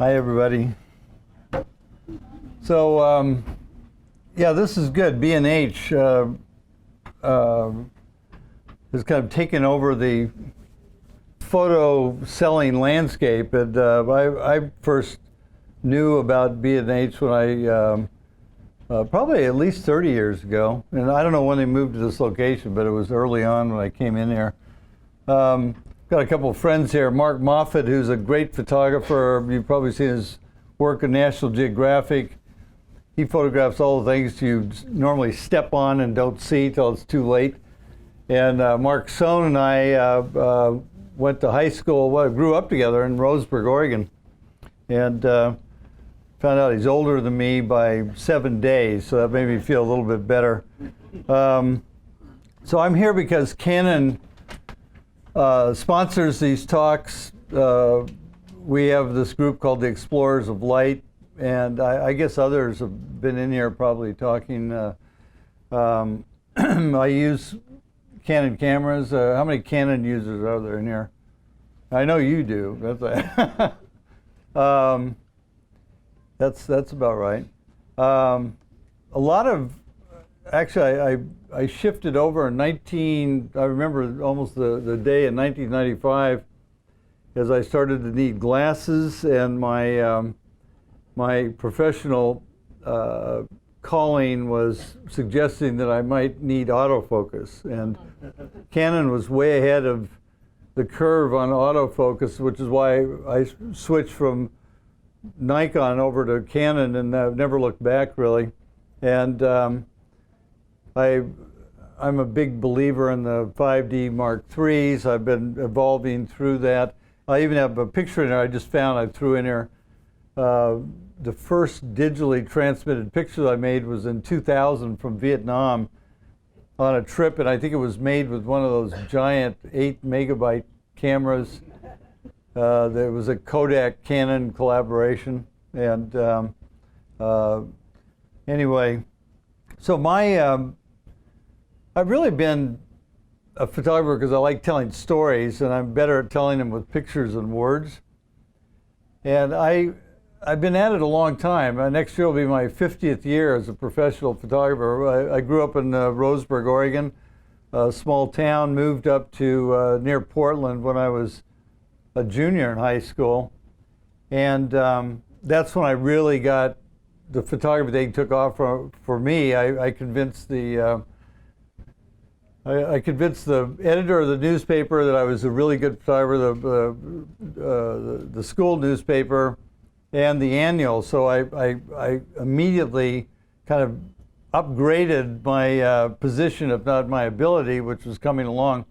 Hi, everybody. So, yeah, this is good. B&H has kind of taken over the photo selling landscape. And I first knew about B&H when I, probably at least 30 years ago. And I don't know when they moved to this location, but it was early on when I came in here. Got a couple of friends here. Mark Moffat, who's a great photographer. You've probably seen his work in National Geographic. He photographs all the things you normally step on and don't see till it's too late. And Mark Sohn and I went to high school, grew up together in Roseburg, Oregon. And found out he's older than me by 7 days, so that made me feel a little bit better. So I'm here because Canon sponsors these talks. We have this group called the Explorers of Light, and I guess others have been in here probably talking. I use Canon cameras. How many Canon users are there in here? I know you do. That's about right. A lot of, actually, I shifted over in I remember almost the day in 1995 as I started to need glasses, and my professional calling was suggesting that I might need autofocus. And Canon was way ahead of the curve on autofocus, which is why I switched from Nikon over to Canon, and I've never looked back really. And I'm a big believer in the 5D Mark IIIs. I've been evolving through that. I even have a picture in there I just found. I threw in here. The first digitally transmitted picture I made was in 2000 from Vietnam on a trip, and I think it was made with one of those giant 8 megabyte cameras. There was a Kodak Canon collaboration, and anyway, so I've really been a photographer because I like telling stories, and I'm better at telling them with pictures than words. And I've been at it a long time. Next year will be my 50th year as a professional photographer. I grew up in Roseburg, Oregon, a small town, moved up to near Portland when I was a junior in high school. And that's when I really got the photography thing took off for me. I convinced the editor of the newspaper that I was a really good photographer, the school newspaper, and the annual. So I immediately kind of upgraded my position, if not my ability, which was coming along,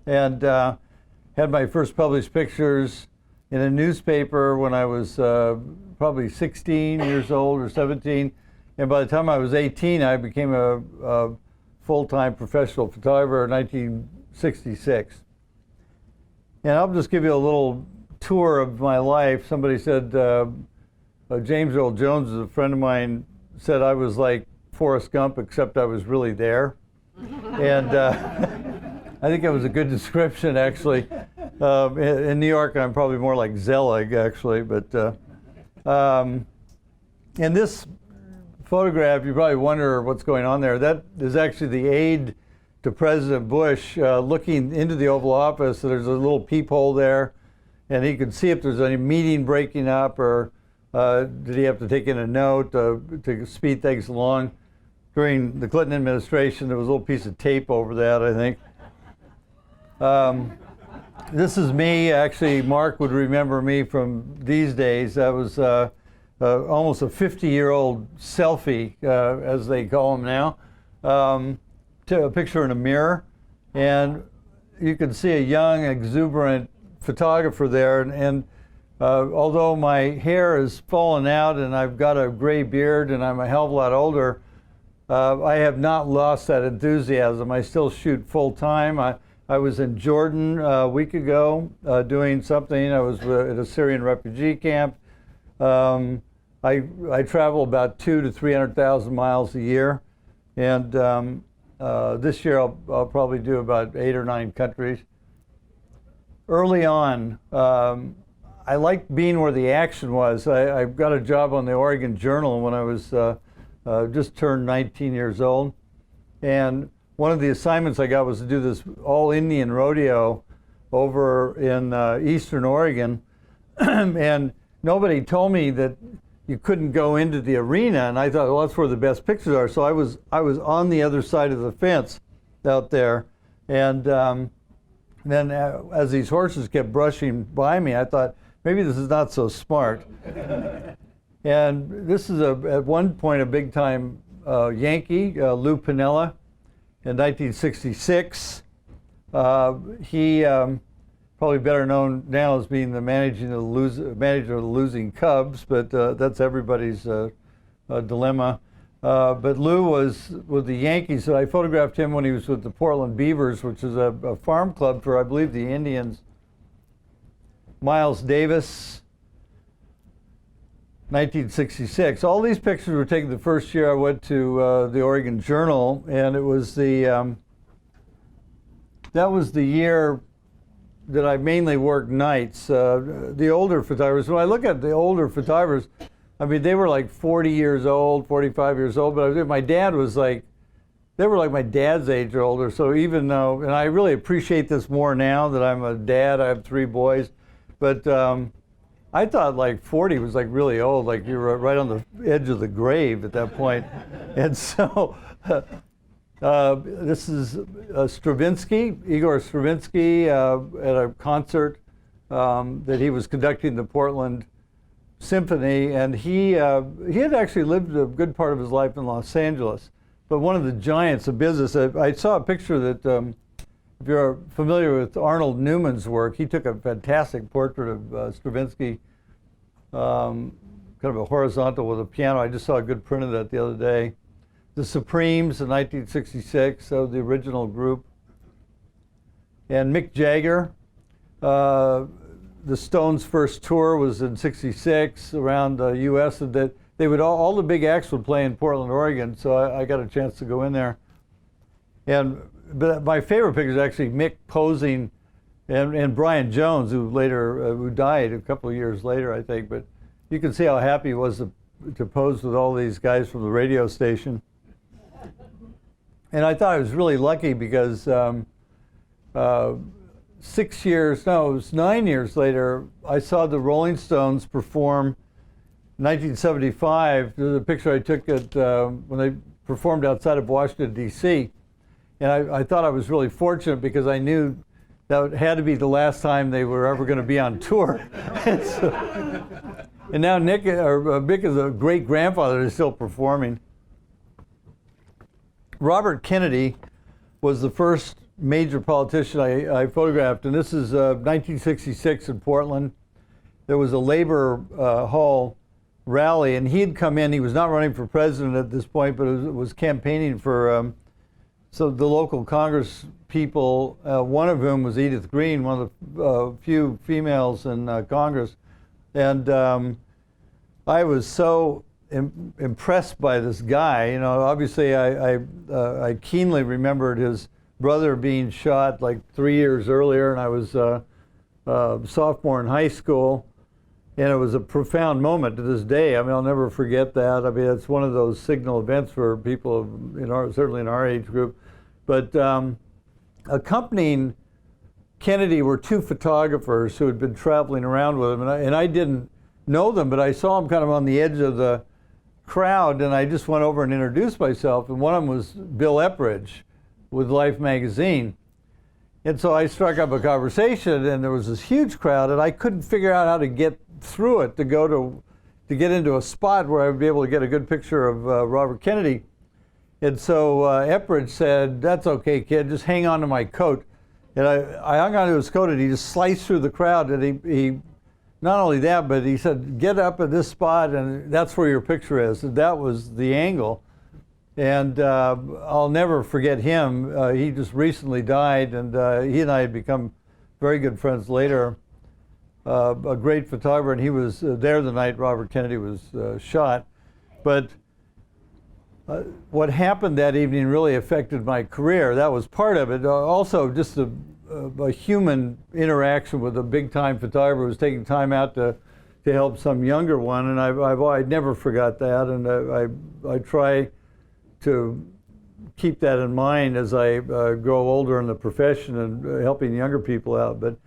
and had my first published pictures in a newspaper when I was probably 16 years old or 17. And by the time I was 18, I became a full-time professional photographer in 1966. And I'll just give you a little tour of my life. Somebody said, James Earl Jones, is a friend of mine, said I was like Forrest Gump, except I was really there. And I think that was a good description, actually. In New York, I'm probably more like Zelig, actually. But in this photograph, you probably wonder what's going on there. That is actually the aide to President Bush looking into the Oval Office. So there's a little peephole there, and he could see if there's any meeting breaking up, or did he have to take in a note to speed things along. During the Clinton administration, there was a little piece of tape over that, I think. This is me. Actually, Mark would remember me from these days. That was almost a 50-year-old selfie, as they call them now, to a picture in a mirror. And you can see a young, exuberant photographer there. And although my hair has fallen out and I've got a gray beard and I'm a hell of a lot older, I have not lost that enthusiasm. I still shoot full time. I was in Jordan a week ago doing something. I was at a Syrian refugee camp. I travel about 200,000 to 300,000 miles a year, and this year I'll probably do about 8 or 9 countries. Early on, I liked being where the action was. I got a job on the Oregon Journal when I was just turned 19 years old. And one of the assignments I got was to do this all-Indian rodeo over in eastern Oregon. And nobody told me that you couldn't go into the arena. And I thought, well, that's where the best pictures are. So I was on the other side of the fence out there. And then as these horses kept brushing by me, I thought, maybe this is not so smart. And this is at one point a big-time Yankee, Lou Piniella, in 1966. He probably better known now as being the manager of the losing Cubs, but that's everybody's dilemma. But Lou was with the Yankees, so I photographed him when he was with the Portland Beavers, which is a farm club for, I believe, the Indians. Miles Davis, 1966. All these pictures were taken the first year I went to the Oregon Journal, and it was that was the year that I mainly worked nights. The older photographers, when I look at the older photographers, I mean, they were like 40 years old, 45 years old, but my dad was like, they were like my dad's age or older. So even though, and I really appreciate this more now that I'm a dad, I have 3 boys, but I thought like 40 was like really old, like you were right on the edge of the grave at that point. And so this is Stravinsky, Igor Stravinsky, at a concert that he was conducting the Portland Symphony, and he had actually lived a good part of his life in Los Angeles, but one of the giants of business. I saw a picture that, if you're familiar with Arnold Newman's work, he took a fantastic portrait of Stravinsky, kind of a horizontal with a piano. I just saw a good print of that the other day. The Supremes in 1966, so the original group. And Mick Jagger. The Stones' first tour was in '66 around the U.S. and that they would all the big acts would play in Portland, Oregon. So I got a chance to go in there. But my favorite picture is actually Mick posing, and Brian Jones, who died a couple of years later, I think. But you can see how happy he was to pose with all these guys from the radio station. And I thought I was really lucky because. 9 years later, I saw the Rolling Stones perform 1975. There's a picture I took when they performed outside of Washington, D.C. And I thought I was really fortunate because I knew that had to be the last time they were ever going to be on tour. And now Mick is a great-grandfather who's still performing. Robert Kennedy was the first major politician I photographed, and this is 1966 in Portland. There was a Labor Hall rally, and he'd come in. He was not running for president at this point, but was campaigning for so the local Congress people, one of whom was Edith Green, one of the few females in Congress. And I was so impressed by this guy. You know, obviously I keenly remembered his brother being shot like 3 years earlier, and I was a sophomore in high school, and it was a profound moment to this day. I mean, I'll never forget that. I mean, it's one of those signal events for people certainly in our age group. But accompanying Kennedy were 2 photographers who had been traveling around with him, and I didn't know them, but I saw them kind of on the edge of the crowd, and I just went over and introduced myself, and one of them was Bill Epridge with Life magazine. And so I struck up a conversation, and there was this huge crowd, and I couldn't figure out how to get through it to get into a spot where I would be able to get a good picture of Robert Kennedy. And so Epridge said, "That's okay, kid, just hang on to my coat." And I hung on to his coat, and he just sliced through the crowd, and he not only that, but he said, "Get up at this spot, and that's where your picture is." And that was the angle. And I'll never forget him. He just recently died, and he and I had become very good friends later. A great photographer, and he was there the night Robert Kennedy was shot. But what happened that evening really affected my career. That was part of it. Also, just a human interaction with a big-time photographer who was taking time out to help some younger one, and I never forgot that, and I try to keep that in mind as I grow older in the profession and helping younger people out. But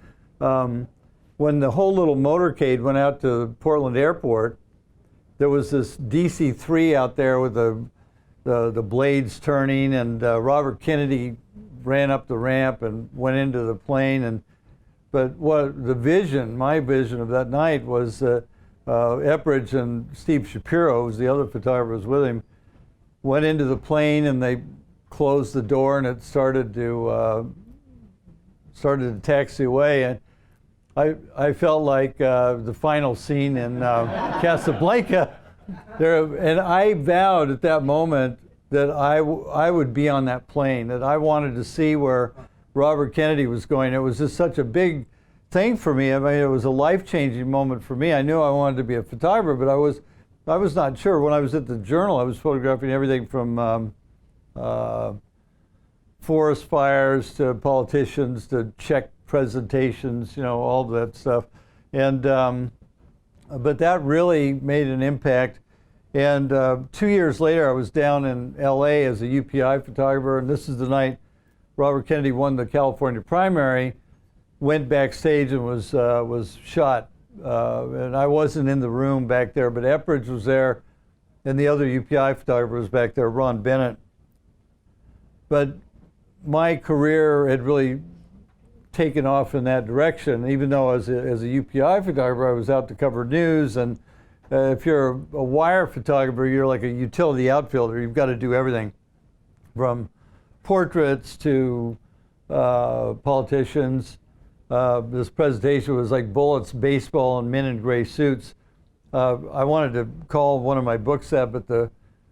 when the whole little motorcade went out to Portland Airport, there was this DC-3 out there with the blades turning, and Robert Kennedy ran up the ramp and went into the plane. But what my vision of that night was Epridge and Steve Shapiro, who was the other photographer who was with him, went into the plane and they closed the door and it started to taxi away. And I felt like the final scene in Casablanca. And I vowed at that moment that I would be on that plane, that I wanted to see where Robert Kennedy was going. It was just such a big thing for me. I mean, it was a life-changing moment for me. I knew I wanted to be a photographer, but I was not sure. When I was at the Journal, I was photographing everything from forest fires to politicians to Czech presentations, all that stuff. And but that really made an impact. And 2 years later, I was down in LA as a UPI photographer, and this is the night Robert Kennedy won the California primary, went backstage and was shot. And I wasn't in the room back there, but Epridge was there, and the other UPI photographer was back there, Ron Bennett. But my career had really taken off in that direction, even though as a UPI photographer, I was out to cover news. And if you're a wire photographer, you're like a utility outfielder. You've got to do everything from portraits to politicians. This presentation was like bullets, baseball, and men in gray suits. I wanted to call one of my books that, but the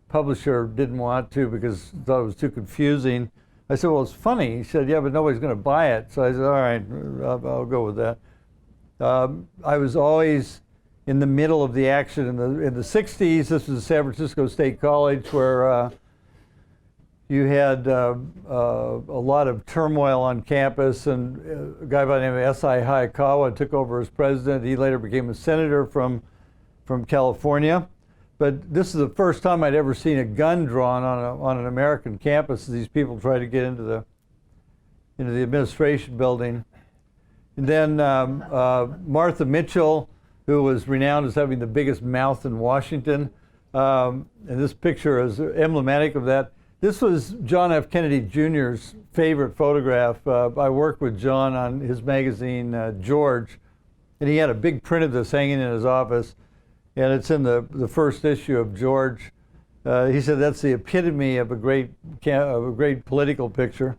publisher didn't want to because he thought it was too confusing. I said, well, it's funny. He said, yeah, but nobody's going to buy it. So I said, all right, I'll go with that. I was always in the middle of the action in the 60s. This was San Francisco State College, where you had a lot of turmoil on campus, and a guy by the name of S.I. Hayakawa took over as president. He later became a senator from California. But this is the first time I'd ever seen a gun drawn on an American campus as these people tried to get into the administration building. And then Martha Mitchell, who was renowned as having the biggest mouth in Washington, and this picture is emblematic of that. This was John F. Kennedy Jr.'s favorite photograph. I worked with John on his magazine, George, and he had a big print of this hanging in his office, and it's in the first issue of George. He said that's the epitome of a great political picture.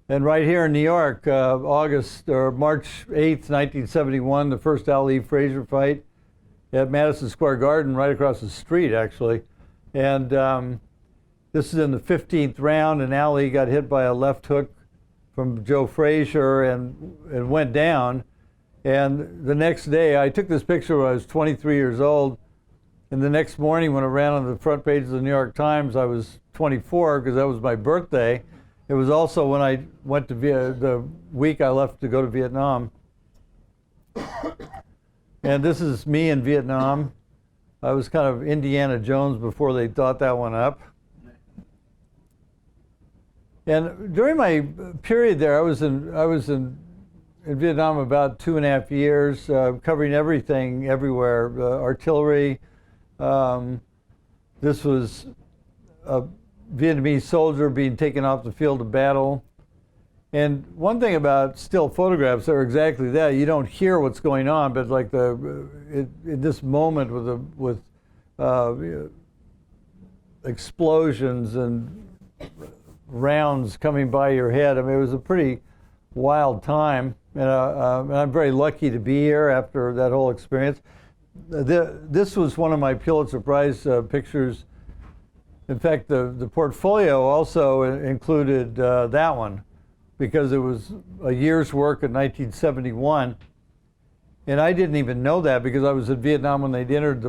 And right here in New York, March 8th, 1971, the first Ali Frazier fight at Madison Square Garden, right across the street, actually. And this is in the 15th round, and Ali got hit by a left hook from Joe Frazier and went down. And the next day, I took this picture when I was 23 years old, and the next morning when I ran on the front page of the New York Times, I was 24 because that was my birthday. It was also when I went to the week I left to go to Vietnam. And this is me in Vietnam. I was kind of Indiana Jones before they thought that one up. And during my period there, I was in Vietnam about 2.5 years, covering everything, everywhere, artillery. This was a Vietnamese soldier being taken off the field of battle. And one thing about still photographs are exactly that. You don't hear what's going on, but like in this moment with explosions and rounds coming by your head, I mean, it was a pretty wild time. And I'm very lucky to be here after that whole experience. This was one of my Pulitzer Prize pictures. In fact, the portfolio also included that one, because it was a year's work in 1971. And I didn't even know that because I was in Vietnam when they'd entered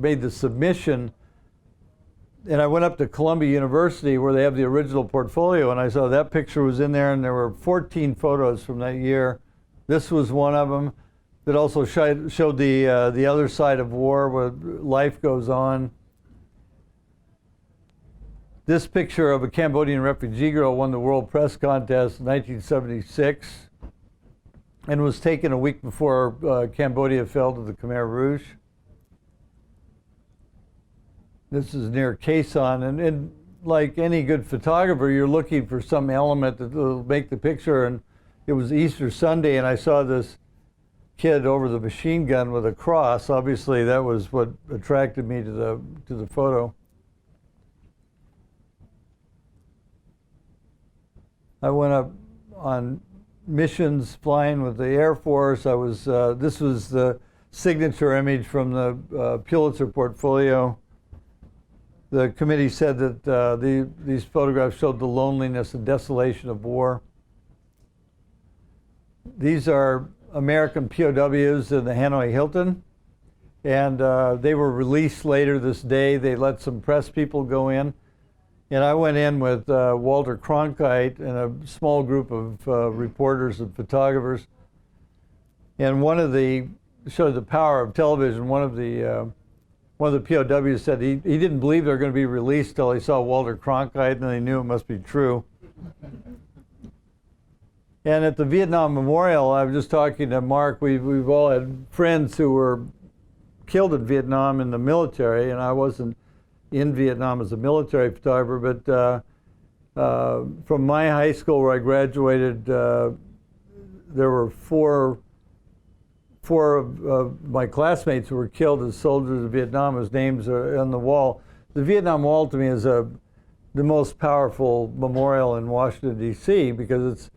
made the submission. and I went up to Columbia University where they have the original portfolio, and I saw that picture was in there, and there were 14 photos from that year. This was one of them that also showed the other side of war where life goes on. This picture of a Cambodian refugee girl won the World Press Contest in 1976 and was taken a week before Cambodia fell to the Khmer Rouge. This is near Khe Sanh, and like any good photographer, you're looking for some element that will make the picture, and it was Easter Sunday, and I saw this kid over the machine gun with a cross. Obviously, that was what attracted me to the photo. I went up on missions flying with the Air Force. I was this was the signature image from the Pulitzer portfolio. The committee said that these photographs showed the loneliness and desolation of war. These are American POWs in the Hanoi Hilton, and they were released later this day. They let some press people go in, and I went in with Walter Cronkite and a small group of reporters and photographers. And one of the showed the power of television. One of the POWs said he didn't believe they were going to be released till he saw Walter Cronkite, and then he knew it must be true. And at the Vietnam Memorial, I was just talking to Mark. We've all had friends who were killed in Vietnam in the military, and I wasn't in Vietnam as a military photographer, but from my high school where I graduated, there were four of my classmates who were killed as soldiers of Vietnam. Whose names are on the wall. The Vietnam Wall to me is the most powerful memorial in Washington, D.C. because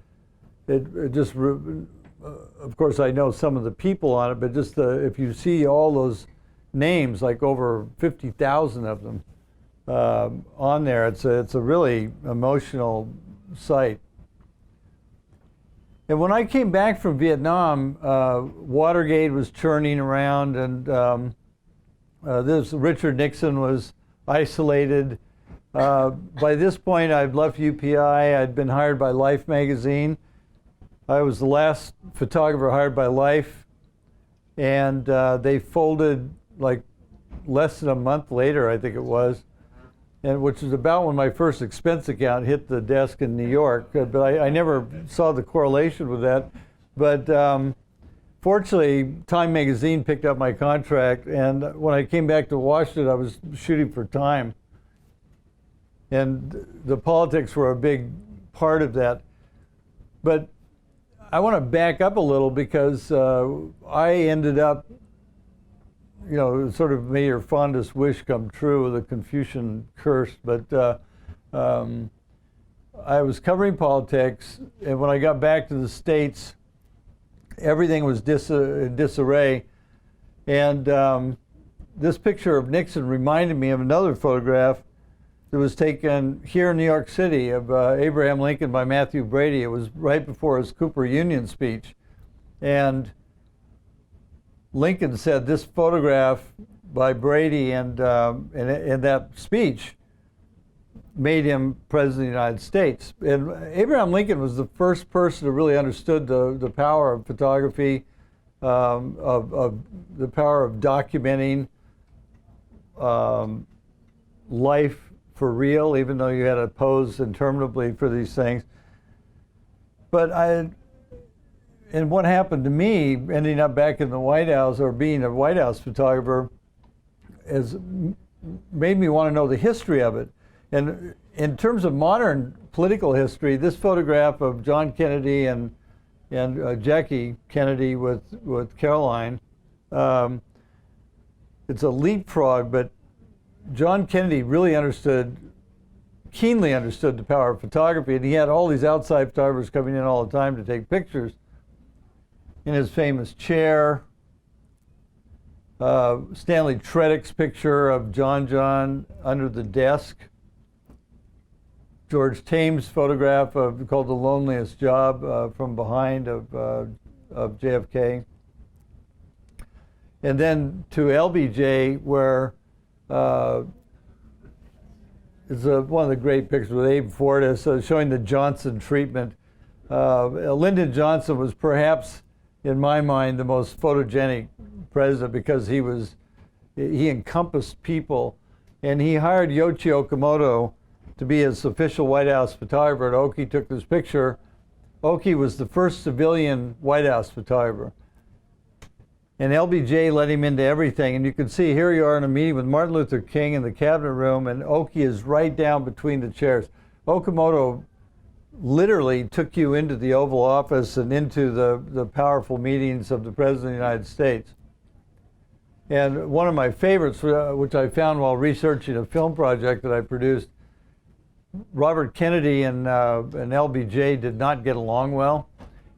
it just, of course I know some of the people on it, but just if you see all those names, like over 50,000 of them on there, it's a really emotional sight. And when I came back from Vietnam, Watergate was churning around, and this Richard Nixon was isolated. By this point, I'd left UPI. I'd been hired by Life magazine. I was the last photographer hired by Life, and they folded like less than a month later, I think it was, and which is about when my first expense account hit the desk in New York. But I never saw the correlation with that. But fortunately, Time magazine picked up my contract, and when I came back to Washington, I was shooting for Time. And the politics were a big part of that. But I want to back up a little because I ended up, you know, sort of may your fondest wish come true, the Confucian curse. But I was covering politics, and when I got back to the States, everything was in disarray. And this picture of Nixon reminded me of another photograph that was taken here in New York City of Abraham Lincoln by Matthew Brady. It was right before his Cooper Union speech. And Lincoln said this photograph by Brady and that speech made him president of the United States. And Abraham Lincoln was the first person who really understood the power of photography, of the power of documenting life for real, even though you had to pose interminably for these things. But and what happened to me, ending up back in the White House or being a White House photographer, has made me want to know the history of it. And in terms of modern political history, this photograph of John Kennedy and Jackie Kennedy with Caroline, it's a leapfrog, but John Kennedy really keenly understood the power of photography, and he had all these outside photographers coming in all the time to take pictures. In his famous chair, Stanley Treddick's picture of John under the desk, George Tame's photograph called The Loneliest Job from behind of JFK. And then to LBJ, where is one of the great pictures with Abe Fortas showing the Johnson treatment. Lyndon Johnson was perhaps, in my mind, the most photogenic president because he encompassed people, and he hired Yoichi Okamoto to be his official White House photographer, and Oki took this picture. Oki was the first civilian White House photographer. And LBJ let him into everything. And you can see here you are in a meeting with Martin Luther King in the cabinet room, and Oki is right down between the chairs. Okamoto literally took you into the Oval Office and into the powerful meetings of the President of the United States. And one of my favorites, which I found while researching a film project that I produced, Robert Kennedy and LBJ did not get along well.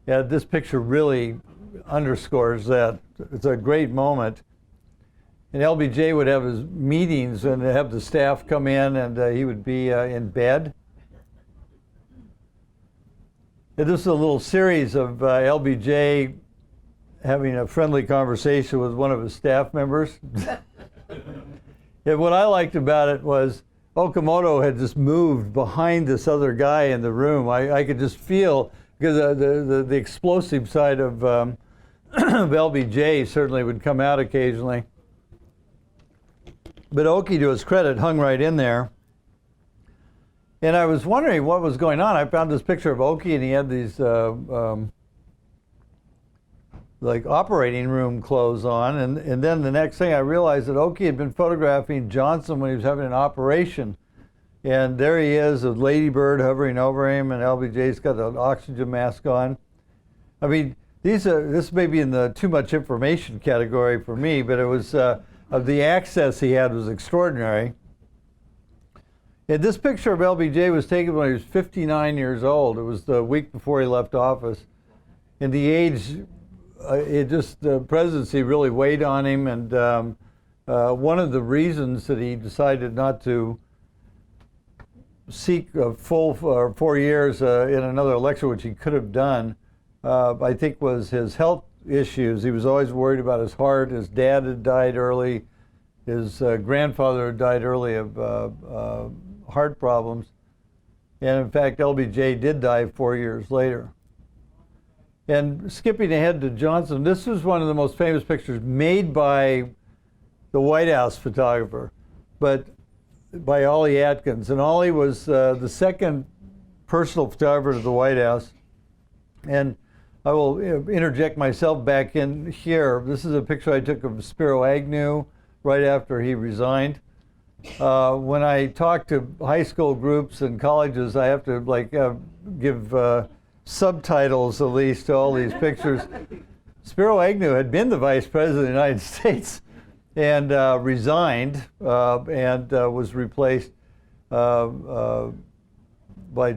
This picture really underscores that. It's a great moment. And LBJ would have his meetings and have the staff come in, and he would be in bed. And this is a little series of LBJ having a friendly conversation with one of his staff members. And what I liked about it was Okamoto had just moved behind this other guy in the room. I could just feel, because the explosive side of LBJ certainly would come out occasionally. But Oki, to his credit, hung right in there. And I was wondering what was going on. I found this picture of Oki, and he had these like operating room clothes on. And then the next thing I realized that Oki had been photographing Johnson when he was having an operation. And there he is, a ladybird hovering over him, and LBJ's got an oxygen mask on. I mean, this may be in the too much information category for me, but it was, of the access he had was extraordinary. And this picture of LBJ was taken when he was 59 years old. It was the week before he left office. And the age, the presidency really weighed on him, and one of the reasons that he decided not to seek a full 4 years in another election, which he could have done, I think was his health issues. He was always worried about his heart. His dad had died early. His grandfather had died early of heart problems. And in fact, LBJ did die 4 years later. And skipping ahead to Johnson, this is one of the most famous pictures made by the White House photographer, but by Ollie Atkins. And Ollie was the second personal photographer to the White House. And I will interject myself back in here. This is a picture I took of Spiro Agnew right after he resigned. When I talk to high school groups and colleges, I have to give subtitles at least to all these pictures. Spiro Agnew had been the Vice President of the United States and resigned and was replaced by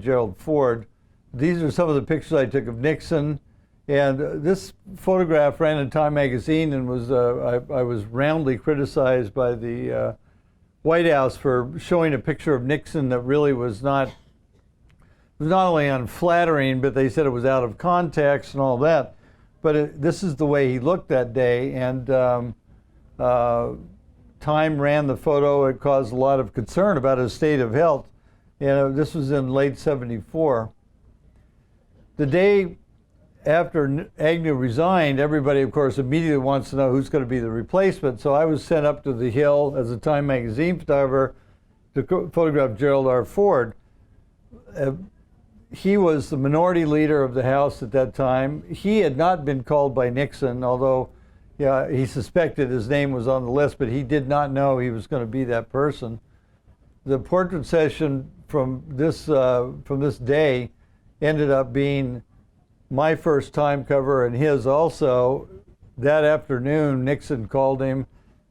Gerald Ford. These are some of the pictures I took of Nixon. And this photograph ran in Time magazine and was I was roundly criticized by the White House for showing a picture of Nixon that really was not only unflattering, but they said it was out of context and all that. But this is the way he looked that day, and Time ran the photo. It caused a lot of concern about his state of health. And this was in late '74. The day after Agnew resigned, everybody, of course, immediately wants to know who's going to be the replacement. So I was sent up to the Hill as a Time magazine photographer to photograph Gerald R. Ford. He was the minority leader of the House at that time. He had not been called by Nixon, although he suspected his name was on the list, but he did not know he was going to be that person. The portrait session from this day ended up being my first Time cover and his also. That afternoon, Nixon called him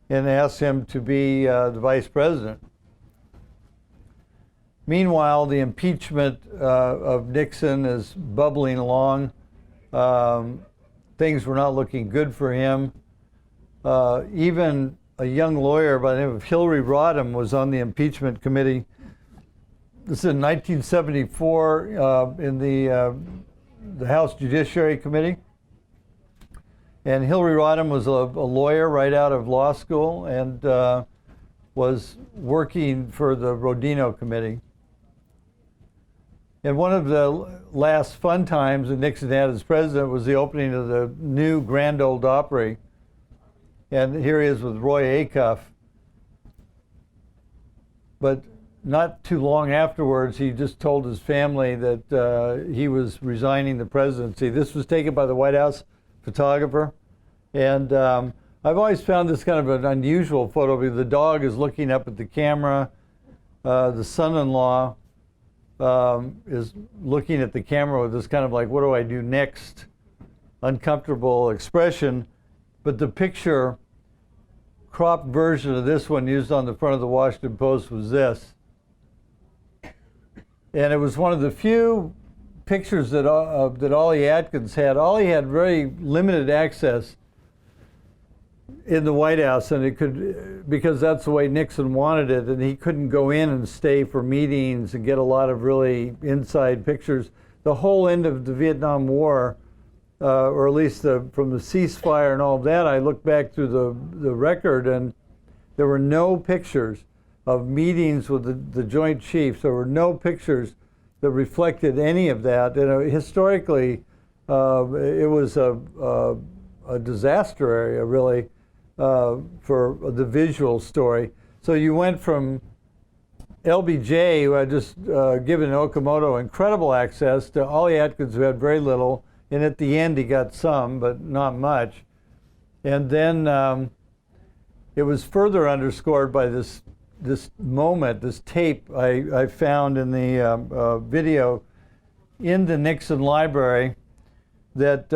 and asked him to be the vice president. Meanwhile, the impeachment of Nixon is bubbling along. Things were not looking good for him. Even a young lawyer by the name of Hillary Rodham was on the impeachment committee. This is in 1974 in the House Judiciary Committee. And Hillary Rodham was a lawyer right out of law school, and was working for the Rodino Committee. And one of the last fun times that Nixon had as president was the opening of the new Grand Ole Opry. And here he is with Roy Acuff. But not too long afterwards, he just told his family that he was resigning the presidency. This was taken by the White House photographer. And I've always found this kind of an unusual photo because the dog is looking up at the camera. The son-in-law is looking at the camera with this kind of like, what do I do next? Uncomfortable expression. But the picture, cropped version of this one used on the front of the Washington Post was this. And it was one of the few pictures that Ollie Atkins had. Ollie had very limited access in the White House, and it could, because that's the way Nixon wanted it, and he couldn't go in and stay for meetings and get a lot of really inside pictures. The whole end of the Vietnam War, or at least from the ceasefire and all of that, I looked back through the record, and there were no pictures of meetings with the Joint Chiefs. There were no pictures that reflected any of that. And historically, it was a disaster area, really, for the visual story. So you went from LBJ, who had just given Okamoto incredible access, to Ollie Atkins, who had very little, and at the end he got some, but not much. And then it was further underscored by this moment, this tape I found in the video in the Nixon library that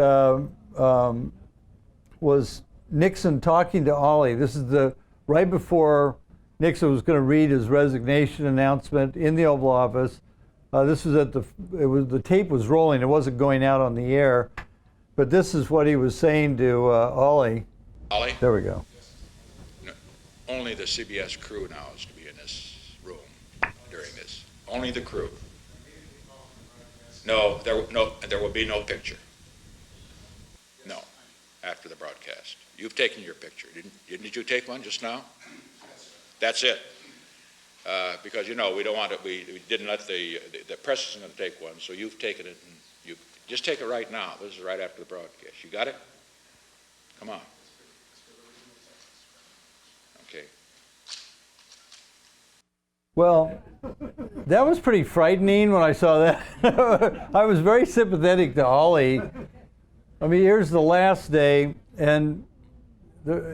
was Nixon talking to Ollie. This is right before Nixon was going to read his resignation announcement in the Oval Office. This was the tape was rolling. It wasn't going out on the air, but this is what he was saying to Ollie. Ollie? There we go. No, only the CBS crew now is to be in this room during this. Only the crew. No, there will be no picture. No, after the broadcast. You've taken your picture. Didn't you take one just now? That's it. Because, you know, we don't want it, we didn't let the press isn't going to take one, so you've taken it, and you just take it right now. This is right after the broadcast. You got it? Come on. Okay. Well, that was pretty frightening when I saw that. I was very sympathetic to Ollie. I mean, here's the last day, and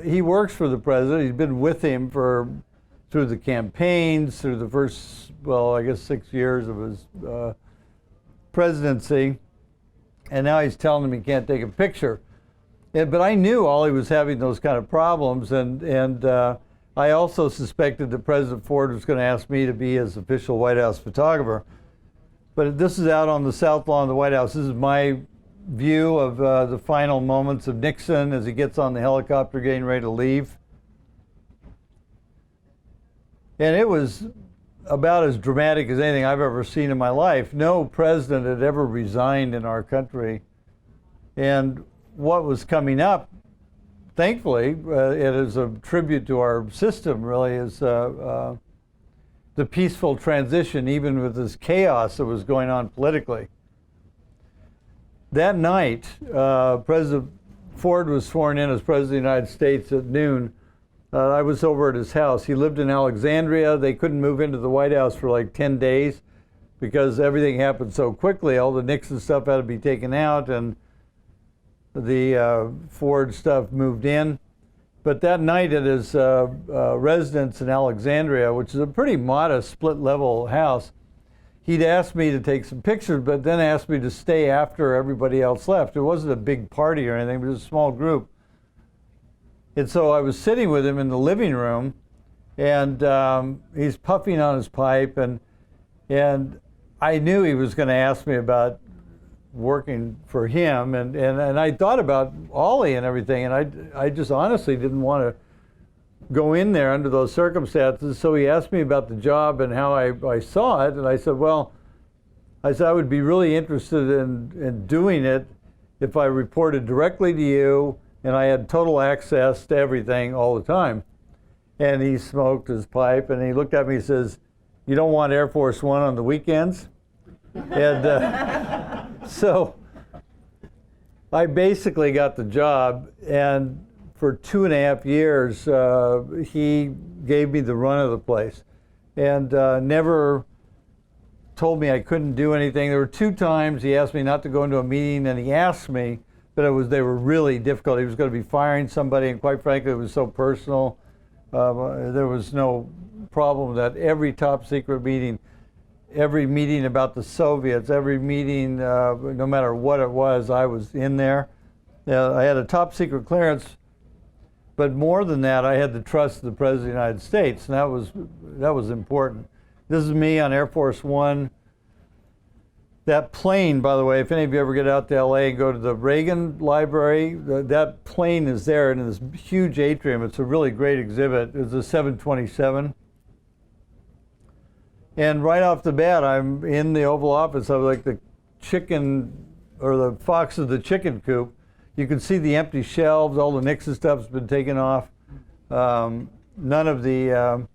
he works for the president. He's been with him through the campaigns, through the first, well, I guess 6 years of his presidency, and now he's telling him he can't take a picture. But I knew Ollie was having those kind of problems, and I also suspected that President Ford was going to ask me to be his official White House photographer. But this is out on the South Lawn of the White House. This is my view of the final moments of Nixon as he gets on the helicopter getting ready to leave. And it was about as dramatic as anything I've ever seen in my life. No president had ever resigned in our country. And what was coming up, thankfully, it is a tribute to our system, really, is the peaceful transition, even with this chaos that was going on politically. That night, President Ford was sworn in as President of the United States at noon. I was over at his house. He lived in Alexandria. They couldn't move into the White House for like 10 days because everything happened so quickly. All the Nixon stuff had to be taken out, and the Ford stuff moved in. But that night at his residence in Alexandria, which is a pretty modest split-level house, he'd asked me to take some pictures, but then asked me to stay after everybody else left. It wasn't a big party or anything, it was a small group. And so I was sitting with him in the living room, and he's puffing on his pipe, and I knew he was going to ask me about working for him, and I thought about Ollie and everything, and I just honestly didn't want to go in there under those circumstances. So he asked me about the job and how I saw it, and I said, well, I would be really interested in doing it if I reported directly to you and I had total access to everything all the time. and he smoked his pipe, and he looked at me and says, "You don't want Air Force One on the weekends?" And so I basically got the job, and for 2.5 years, he gave me the run of the place, and never told me I couldn't do anything. There were 2 times he asked me not to go into a meeting, and he asked me, but they were really difficult. He was going to be firing somebody, and quite frankly, it was so personal. There was no problem with that. Every top secret meeting, every meeting about the Soviets, every meeting, no matter what it was, I was in there. I had a top secret clearance, but more than that, I had the trust of the President of the United States, and that was important. This is me on Air Force One. That plane, by the way, if any of you ever get out to LA and go to the Reagan Library, that plane is there in this huge atrium. It's a really great exhibit. It's a 727. And right off the bat, I'm in the Oval Office. I'm like the chicken, or the fox of the chicken coop. You can see the empty shelves. All the Nixon stuff's been taken off. None of the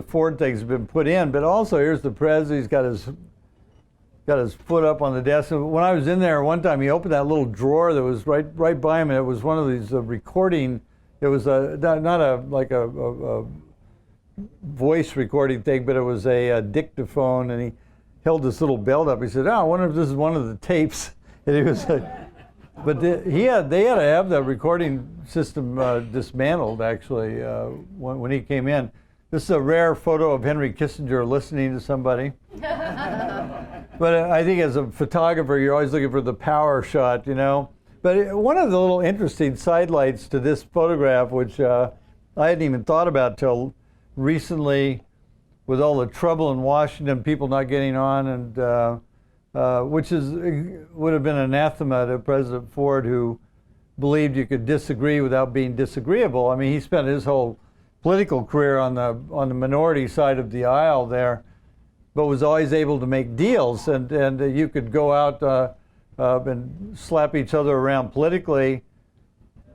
Ford things have been put in. But also, here's the president. He's got his foot up on the desk. And when I was in there one time, he opened that little drawer that was right by him, and it was one of these recording. It was not a voice recording thing, but it was a dictaphone, and he held this little belt up. He said, "Oh, I wonder if this is one of the tapes." And he was but they had to have the recording system dismantled, actually, when he came in. This is a rare photo of Henry Kissinger listening to somebody. But I think as a photographer, you're always looking for the power shot, you know. But one of the little interesting sidelights to this photograph, which I hadn't even thought about till recently, with all the trouble in Washington, people not getting on, and which would have been anathema to President Ford, who believed you could disagree without being disagreeable. I mean, he spent his whole political career on the minority side of the aisle there, but was always able to make deals, and you could go out and slap each other around politically,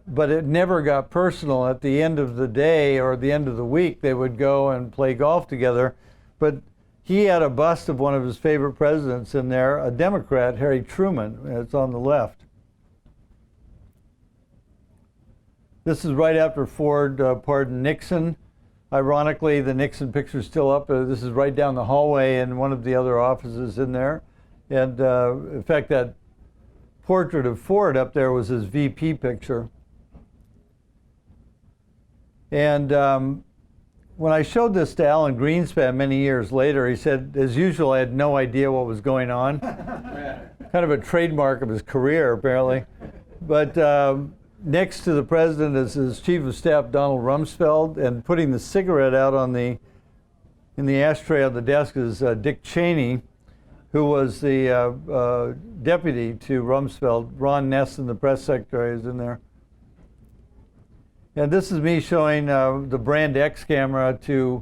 but it never got personal. At the end of the day or the end of the week, they would go and play golf together. But he had a bust of one of his favorite presidents in there, a Democrat, Harry Truman. It's on the left. This is right after Ford pardoned Nixon. Ironically, the Nixon picture's still up. This is right down the hallway in one of the other offices in there. And in fact, that portrait of Ford up there was his VP picture. And when I showed this to Alan Greenspan many years later, he said, as usual, I had no idea what was going on. Kind of a trademark of his career, apparently. But next to the president is his chief of staff, Donald Rumsfeld, and putting the cigarette out in the ashtray on the desk is Dick Cheney, who was the deputy to Rumsfeld. Ron Nesson, the press secretary, is in there. And this is me showing the Brand X camera to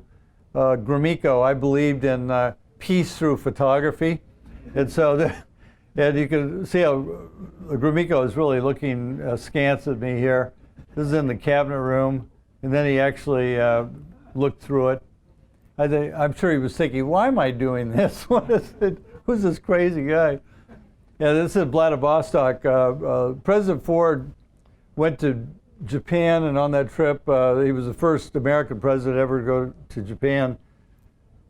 Gromyko. I believed in peace through photography. And so, and you can see how Gromyko is really looking askance at me here. This is in the cabinet room. And then he actually looked through it. I'm sure he was thinking, why am I doing this? What is it? Who's this crazy guy? Yeah, this is Vladivostok. President Ford went to Japan, and on that trip, he was the first American president ever to go to Japan.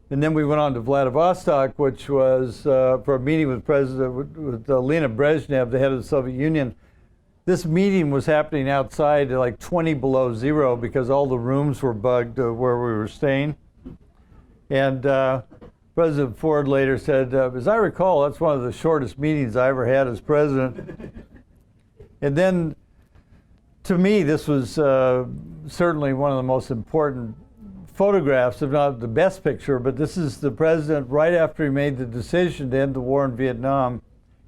And then we went on to Vladivostok, which was for a meeting with Leonid Brezhnev, the head of the Soviet Union. This meeting was happening outside at like 20 below zero because all the rooms were bugged where we were staying. And President Ford later said, as I recall, that's one of the shortest meetings I ever had as president. And then, to me, this was certainly one of the most important photographs, if not the best picture, but this is the president right after he made the decision to end the war in Vietnam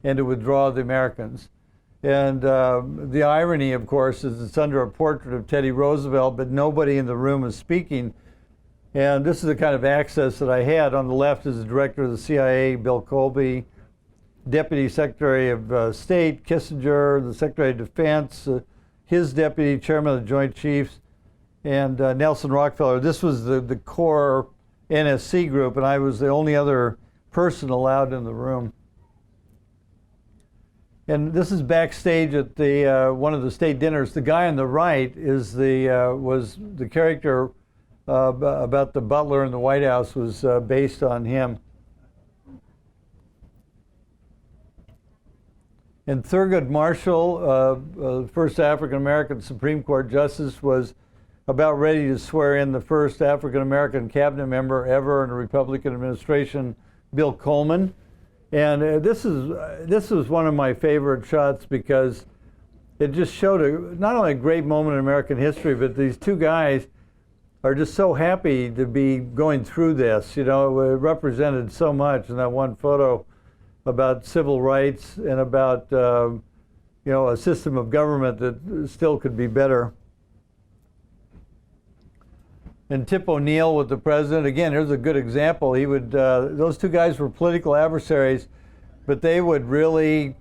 and to withdraw the Americans. And the irony, of course, is it's under a portrait of Teddy Roosevelt, but nobody in the room is speaking. And this is the kind of access that I had. On the left is the director of the CIA, Bill Colby, Deputy Secretary of State, Kissinger, the Secretary of Defense, his deputy, Chairman of the Joint Chiefs, and Nelson Rockefeller. This was the core NSC group, and I was the only other person allowed in the room. And this is backstage at the one of the state dinners. The guy on the right is was the character about the butler in the White House was based on him. And Thurgood Marshall, the first African-American Supreme Court justice, was about ready to swear in the first African-American cabinet member ever in a Republican administration, Bill Coleman. And this was one of my favorite shots because it just showed not only a great moment in American history, but these two guys are just so happy to be going through this. You know, it represented so much in that one photo about civil rights and about you know, a system of government that still could be better. And Tip O'Neill with the president, again, here's a good example. He would, those two guys were political adversaries, but they would really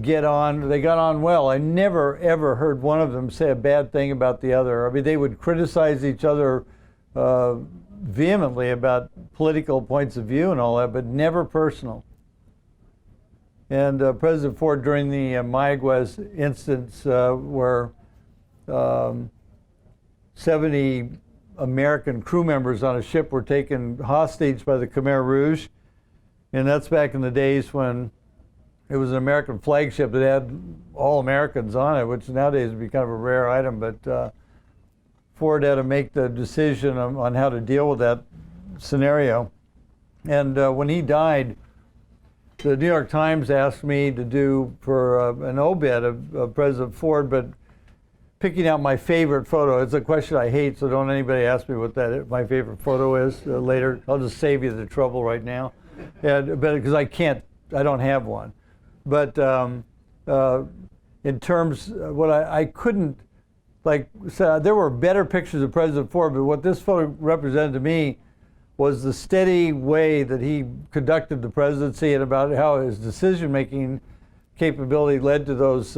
get on, they got on well. I never, ever heard one of them say a bad thing about the other. I mean, they would criticize each other vehemently about political points of view and all that, but never personal. And President Ford, during the Mayaguez instance where 70 American crew members on a ship were taken hostage by the Khmer Rouge, and that's back in the days when it was an American flagship that had all Americans on it, which nowadays would be kind of a rare item, but Ford had to make the decision on how to deal with that scenario. And when he died, the New York Times asked me to do for an obit of President Ford, but picking out my favorite photo. It's a question I hate, so don't anybody ask me what my favorite photo is later. I'll just save you the trouble right now, but because I don't have one. But in terms, what I couldn't, like, so there were better pictures of President Ford, but what this photo represented to me was the steady way that he conducted the presidency and about how his decision-making capability led to those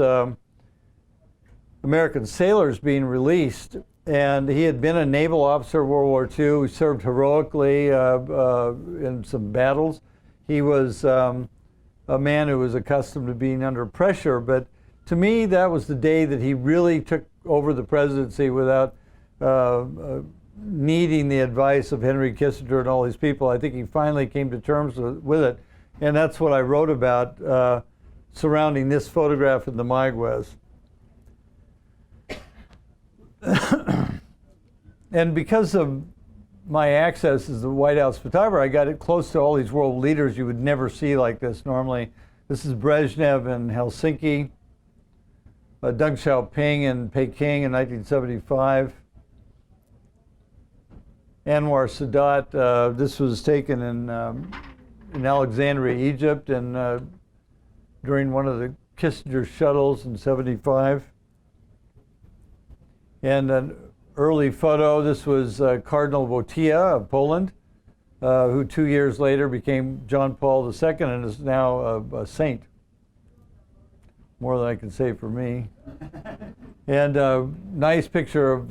American sailors being released. And he had been a naval officer in World War II. He served heroically in some battles. He was a man who was accustomed to being under pressure. But to me, that was the day that he really took over the presidency without needing the advice of Henry Kissinger and all these people. I think he finally came to terms with it. And that's what I wrote about surrounding this photograph in the Mayaguez. And because of my access as the White House photographer, I got it close to all these world leaders you would never see like this normally. This is Brezhnev in Helsinki, Deng Xiaoping in Peking in 1975, Anwar Sadat. This was taken in Alexandria, Egypt, and during one of the Kissinger shuttles in '75. And an early photo, this was Cardinal Wojtyła of Poland, who 2 years later became John Paul II and is now a saint. More than I can say for me. And a nice picture of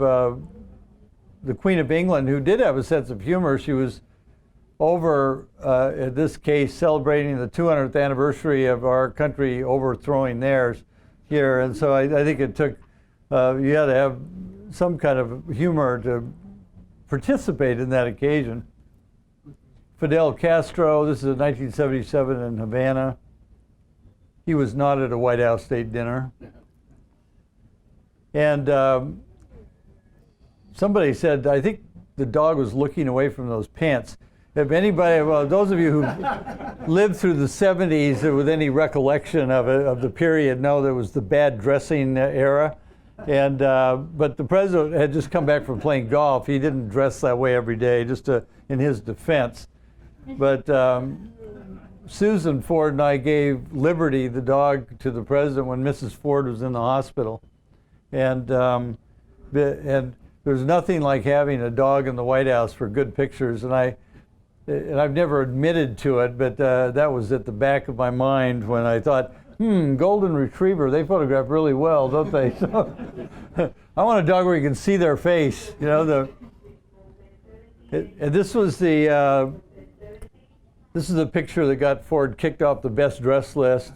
the Queen of England, who did have a sense of humor. She was over, in this case, celebrating the 200th anniversary of our country overthrowing theirs here. And so I think it took, you had to have some kind of humor to participate in that occasion. Fidel Castro, this is 1977 in Havana. He was not at a White House state dinner. And somebody said, I think the dog was looking away from those pants. If anybody, well, those of you who lived through the 70s with any recollection of it, of the period, know there was the bad dressing era. And but the president had just come back from playing golf. He didn't dress that way every day, just in his defense. But Susan Ford and I gave Liberty, the dog, to the president when Mrs. Ford was in the hospital. And there's nothing like having a dog in the White House for good pictures. And I've never admitted to it, but that was at the back of my mind when I thought, golden retriever, they photograph really well, don't they? I want a dog where you can see their face. You know, and this was the this is the picture that got Ford kicked off the best dressed list.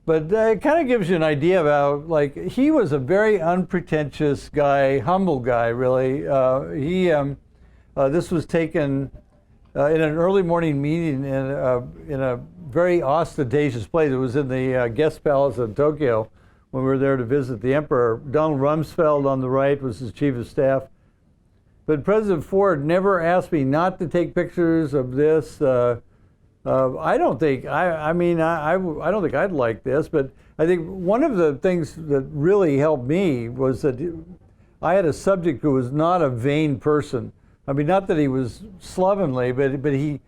But it kind of gives you an idea about, like, he was a very unpretentious guy, humble guy, really. This was taken in an early morning meeting in a very ostentatious place. It was in the guest palace in Tokyo when we were there to visit the emperor. Donald Rumsfeld on the right was his chief of staff. But President Ford never asked me not to take pictures of this. I don't think I don't think I'd like this, but I think one of the things that really helped me was that I had a subject who was not a vain person. I mean, not that he was slovenly, but it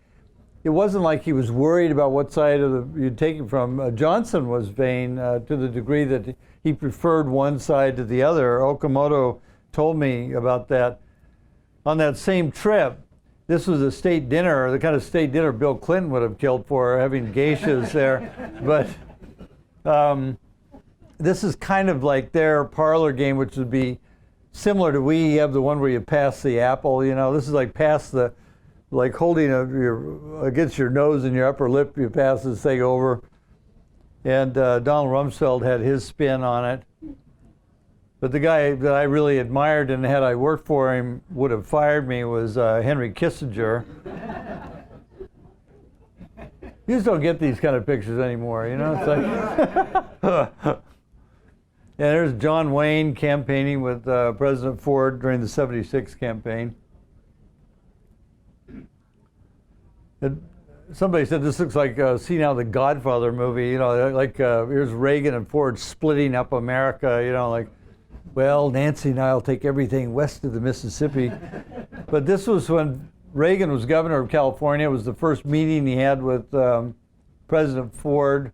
wasn't like he was worried about what side of you'd take him from. Johnson was vain to the degree that he preferred one side to the other. Okamoto told me about that. On that same trip, this was a state dinner, the kind of state dinner Bill Clinton would have killed for, having geishas there. But this is kind of like their parlor game, which would be similar to we have the one where you pass the apple. You know, this is like pass the, like holding against your nose and your upper lip, you pass this thing over. And Donald Rumsfeld had his spin on it. But the guy that I really admired, and had I worked for him would have fired me, was Henry Kissinger. You just don't get these kind of pictures anymore, you know? It's like and there's John Wayne campaigning with President Ford during the '76 campaign. Somebody said this looks like see now the Godfather movie, you know, like here's Reagan and Ford splitting up America, you know, like, well, Nancy and I'll take everything west of the Mississippi. But this was when Reagan was governor of California. It was the first meeting he had with President Ford,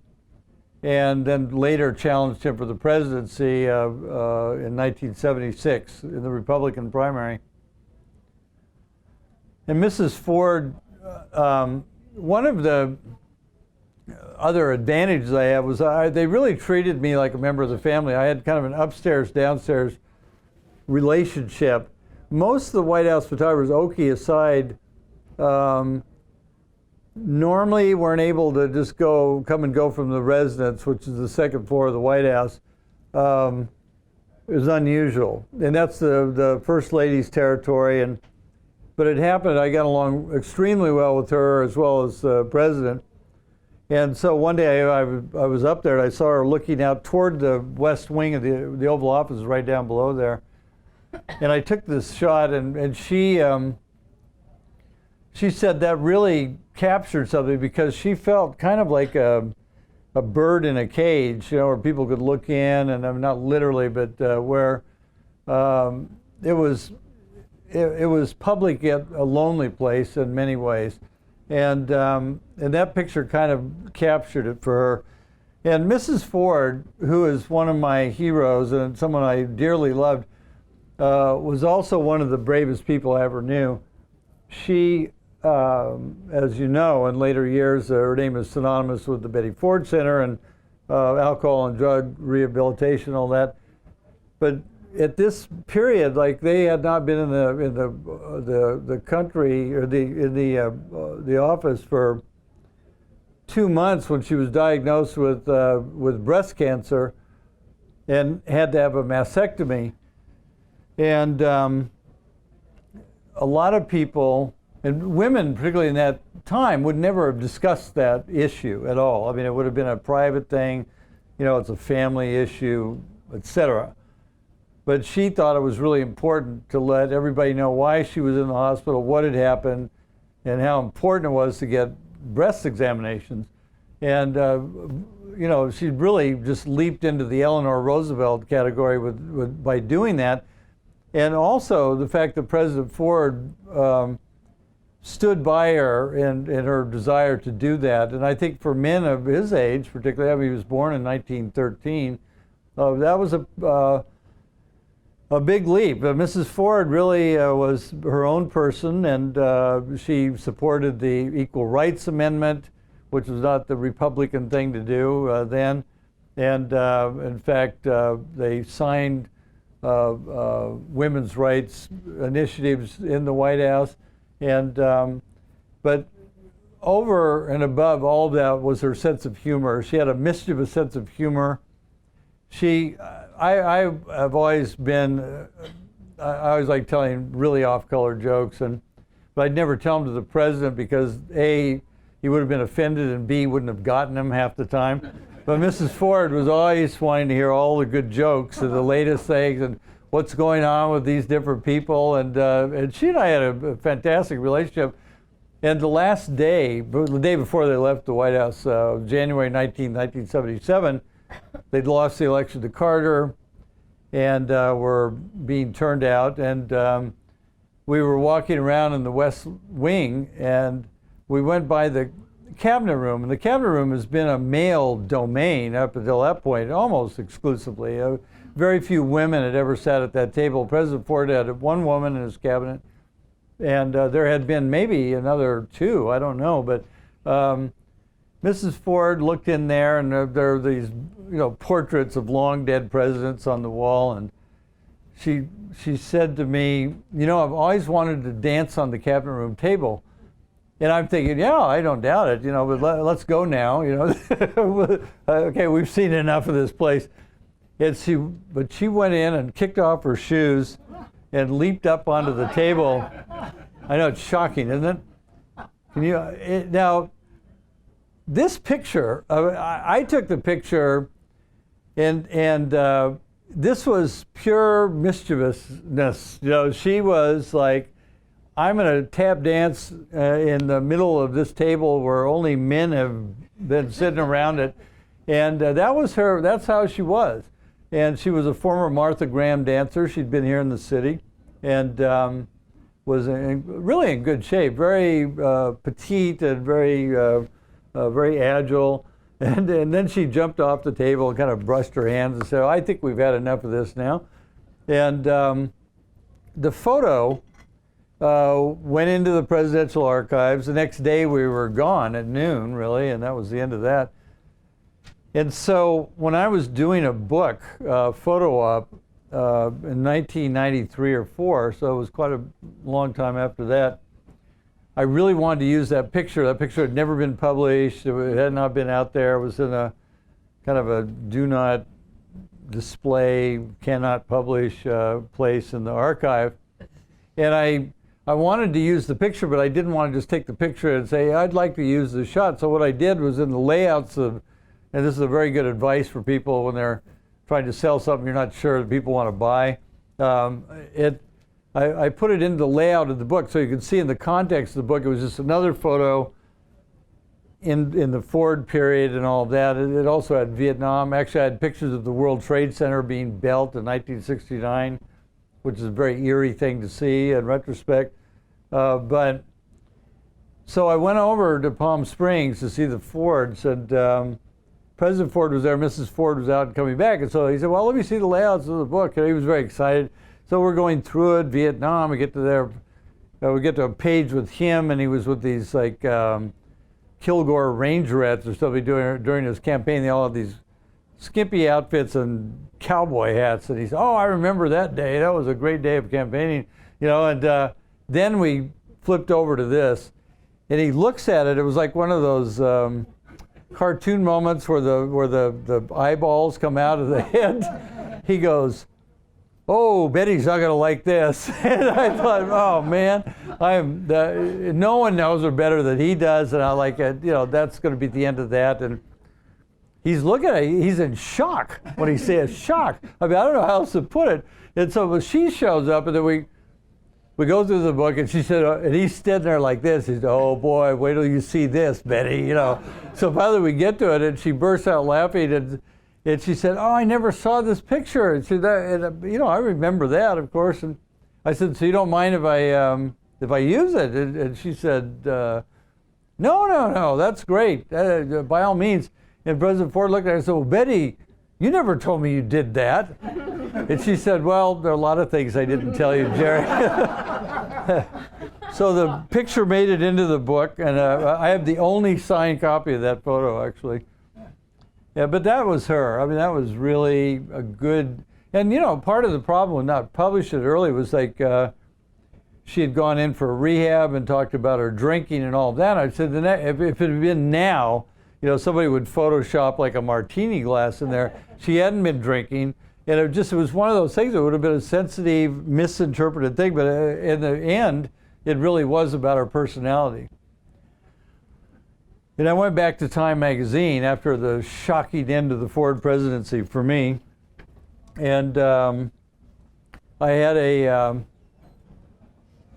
and then later challenged him for the presidency in 1976 in the Republican primary. And Mrs. Ford, one of the other advantages I had was they really treated me like a member of the family. I had kind of an upstairs, downstairs relationship. Most of the White House photographers, Oki aside, normally weren't able to just come and go from the residence, which is the second floor of the White House. It was unusual. And that's the First Lady's territory. But it happened, I got along extremely well with her as well as the president. And so one day I was up there and I saw her looking out toward the west wing of the Oval Office, right down below there. And I took this shot, and she said that really captured something, because she felt kind of like a bird in a cage, you know, where people could look in, and I mean, not literally, but where it was public yet a lonely place in many ways. And that picture kind of captured it for her. And Mrs. Ford, who is one of my heroes and someone I dearly loved, was also one of the bravest people I ever knew. She, as you know, in later years, her name is synonymous with the Betty Ford Center and alcohol and drug rehabilitation, all that. But at this period, like, they had not been in the country or in the office for 2 months when she was diagnosed with breast cancer and had to have a mastectomy. And a lot of people, and women particularly in that time, would never have discussed that issue at all. I mean, it would have been a private thing, you know, it's a family issue, etc. But she thought it was really important to let everybody know why she was in the hospital, what had happened, and how important it was to get breast examinations. And, you know, she really just leaped into the Eleanor Roosevelt category by doing that. And also the fact that President Ford stood by her in her desire to do that. And I think for men of his age, particularly, I mean, he was born in 1913, that was a big leap. Mrs. Ford really was her own person, and she supported the Equal Rights Amendment, which was not the Republican thing to do then. And in fact, they signed women's rights initiatives in the White House, and but over and above all that was her sense of humor. She had a mischievous sense of humor. I have always been, I always like telling really off-color jokes, but I'd never tell them to the president because A, he would have been offended, and B, wouldn't have gotten them half the time. But Mrs. Ford was always wanting to hear all the good jokes and the latest things and what's going on with these different people. And she and I had a fantastic relationship. And the last day, the day before they left the White House, January 19, 1977, they'd lost the election to Carter and were being turned out. And we were walking around in the West Wing, and we went by the cabinet room. And the cabinet room has been a male domain up until that point, almost exclusively. Very few women had ever sat at that table. President Ford had one woman in his cabinet, and there had been maybe another two, I don't know. But Mrs. Ford looked in there, and there are these, portraits of long dead presidents on the wall, and she said to me, I've always wanted to dance on the cabinet room table. And I'm thinking, yeah, I don't doubt it, but let's go now, Okay, we've seen enough of this place. But she went in and kicked off her shoes and leaped up onto the table. I know, it's shocking, isn't it? Now, this picture, I took the picture, and this was pure mischievousness. She was like, I'm going to tap dance in the middle of this table where only men have been sitting around it. And that was her, that's how she was. And she was a former Martha Graham dancer. She'd been here in the city and was really in good shape, very petite and very agile. And then she jumped off the table and kind of brushed her hands and said, I think we've had enough of this now. And the photo went into the presidential archives. The next day we were gone at noon, really, and that was the end of that. And so when I was doing a book, photo op, in 1993 or 4, so it was quite a long time after that, I really wanted to use that picture. That picture had never been published. It had not been out there. It was in a kind of a do not display, cannot publish place in the archive. And I wanted to use the picture, but I didn't want to just take the picture and say, I'd like to use the shot. So what I did was in the layouts of, and this is a very good advice for people when they're trying to sell something you're not sure that people want to buy. I put it into the layout of the book so you can see in the context of the book, it was just another photo in the Ford period and all of that. It also had Vietnam. Actually, I had pictures of the World Trade Center being built in 1969, which is a very eerie thing to see in retrospect. But so I went over to Palm Springs to see the Fords, and President Ford was there, Mrs. Ford was out and coming back, and so he said, well, let me see the layouts of the book, and he was very excited. So we're going through it, Vietnam, we get to there, we get to a page with him, and he was with these like Kilgore Rangerettes or something during his campaign. They all had these skimpy outfits and cowboy hats, and he said, oh, I remember that day, that was a great day of campaigning, and then we flipped over to this, and he looks at it, it was like one of those cartoon moments where the eyeballs come out of the head. He goes, oh, Betty's not going to like this. And I thought, oh man, no one knows her better than he does, and I like it. That's going to be the end of that. And he's looking at it, he's in shock when he says shock. I mean, I don't know how else to put it. And so when she shows up, and then we go through the book, and she said, and he's standing there like this. He said, oh boy, wait till you see this, Betty, So finally we get to it, and she bursts out laughing, and she said, oh, I never saw this picture. And she said, I remember that, of course. And I said, so you don't mind if I use it? And she said, no, that's great, by all means. And President Ford looked at her and said, well, Betty, you never told me you did that. And she said, well, there are a lot of things I didn't tell you, Jerry. So the picture made it into the book, and I have the only signed copy of that photo, actually. Yeah, but that was her. I mean, that was really a good, And you know, part of the problem with not publishing it early was like she had gone in for a rehab and talked about her drinking and all of that. I said, if it had been now, you know, somebody would Photoshop like a martini glass in there. She hadn't been drinking, and it was one of those things. It would have been a sensitive, misinterpreted thing, but in the end, it really was about her personality. And I went back to Time magazine after the shocking end of the Ford presidency for me, and I had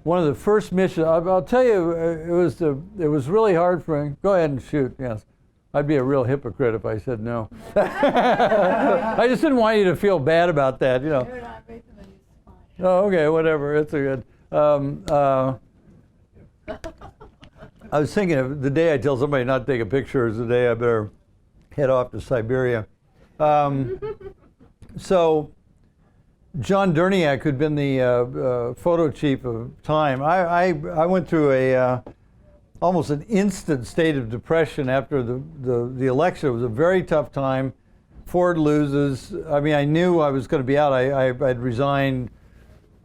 one of the first missions. I'll tell you, it was really hard for me. Go ahead and shoot. Yes, I'd be a real hypocrite if I said no. I just didn't want you to feel bad about that, you know. Oh, okay, whatever. It's a good. I was thinking of the day I tell somebody not to take a picture is the day I better head off to Siberia. So John Derniak, who'd been the photo chief of Time, I went through almost an instant state of depression after the election. It was a very tough time. Ford loses. I mean, I knew I was going to be out. I'd resigned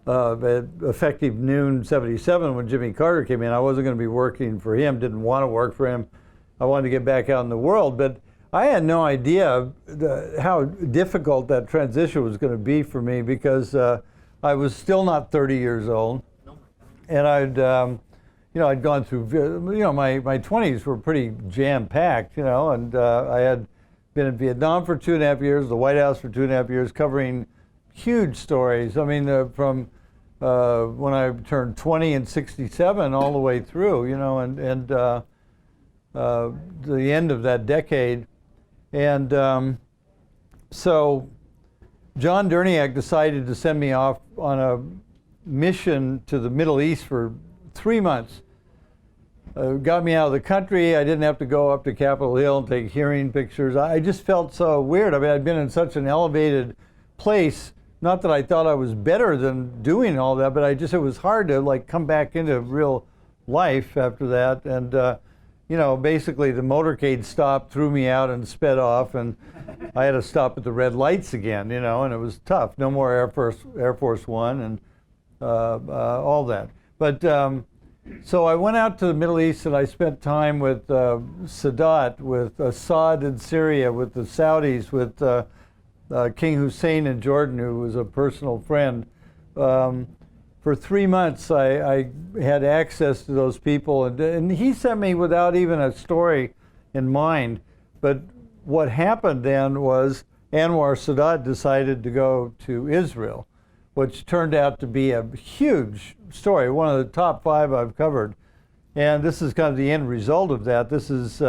effective noon '77 when Jimmy Carter came in. I wasn't going to be working for him, didn't want to work for him. I wanted to get back out in the world, but I had no idea how difficult that transition was going to be for me because I was still not 30 years old, and I'd gone through, my 20s were pretty jam-packed, and I had been in Vietnam for 2.5 years, the White House for 2.5 years, covering huge stories. I mean, from when I turned 20 in '67 all the way through, and the end of that decade. And so John Derniak decided to send me off on a mission to the Middle East for 3 months. Got me out of the country. I didn't have to go up to Capitol Hill and take hearing pictures. I just felt so weird. I mean, I'd been in such an elevated place. Not that I thought I was better than doing all that, but it was hard to like come back into real life after that. And basically the motorcade stopped, threw me out, and sped off, and I had to stop at the red lights again, and it was tough. No more Air Force One and all that. But so I went out to the Middle East, and I spent time with Sadat, with Assad in Syria, with the Saudis, with King Hussein in Jordan, who was a personal friend. For 3 months, I had access to those people, and he sent me without even a story in mind. But what happened then was Anwar Sadat decided to go to Israel, which turned out to be a huge story, one of the top 5 I've covered. And this is kind of the end result of that. This is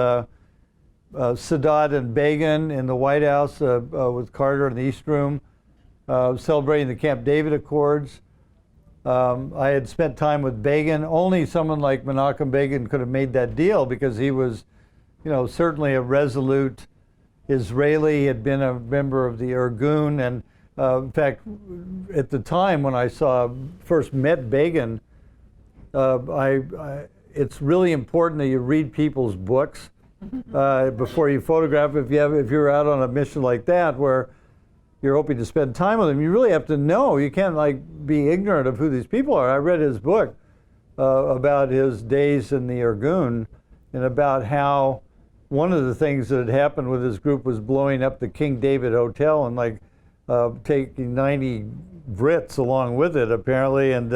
Sadat and Begin in the White House with Carter in the East Room, celebrating the Camp David Accords. I had spent time with Begin. Only someone like Menachem Begin could have made that deal because he was, certainly a resolute Israeli. He had been a member of the Irgun, and in fact, at the time when I first met Begin, it's really important that you read people's books before you photograph. If you're out on a mission like that where you're hoping to spend time with them, you really have to know. You can't be ignorant of who these people are. I read his book about his days in the Irgun and about how one of the things that had happened with his group was blowing up the King David Hotel and taking 90 Brits along with it apparently. And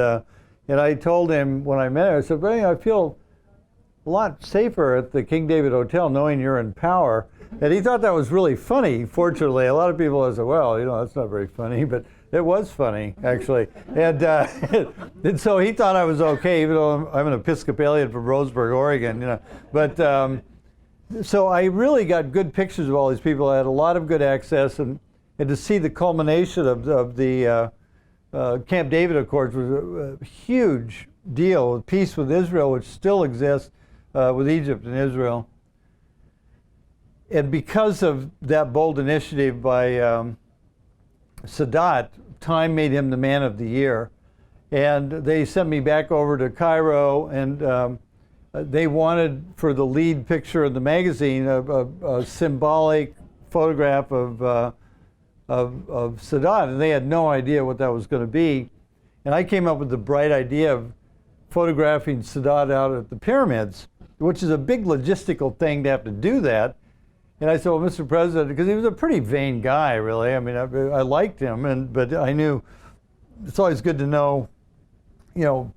I told him when I met him, I said, I feel a lot safer at the King David Hotel knowing you're in power. And he thought that was really funny, fortunately. A lot of people said, well, that's not very funny, but it was funny, actually. And, and so he thought I was okay, even though I'm an Episcopalian from Roseburg, Oregon, But so I really got good pictures of all these people. I had a lot of good access, and to see the culmination of the Camp David Accords was a huge deal. Peace with Israel, which still exists with Egypt and Israel. And because of that bold initiative by Sadat, Time made him the Man of the Year. And they sent me back over to Cairo, and they wanted, for the lead picture of the magazine, a symbolic photograph of of Sadat, and they had no idea what that was going to be. And I came up with the bright idea of photographing Sadat out at the pyramids, which is a big logistical thing to have to do that. And I said, well, Mr. President, because he was a pretty vain guy, really. I mean, I liked him, but I knew it's always good to know,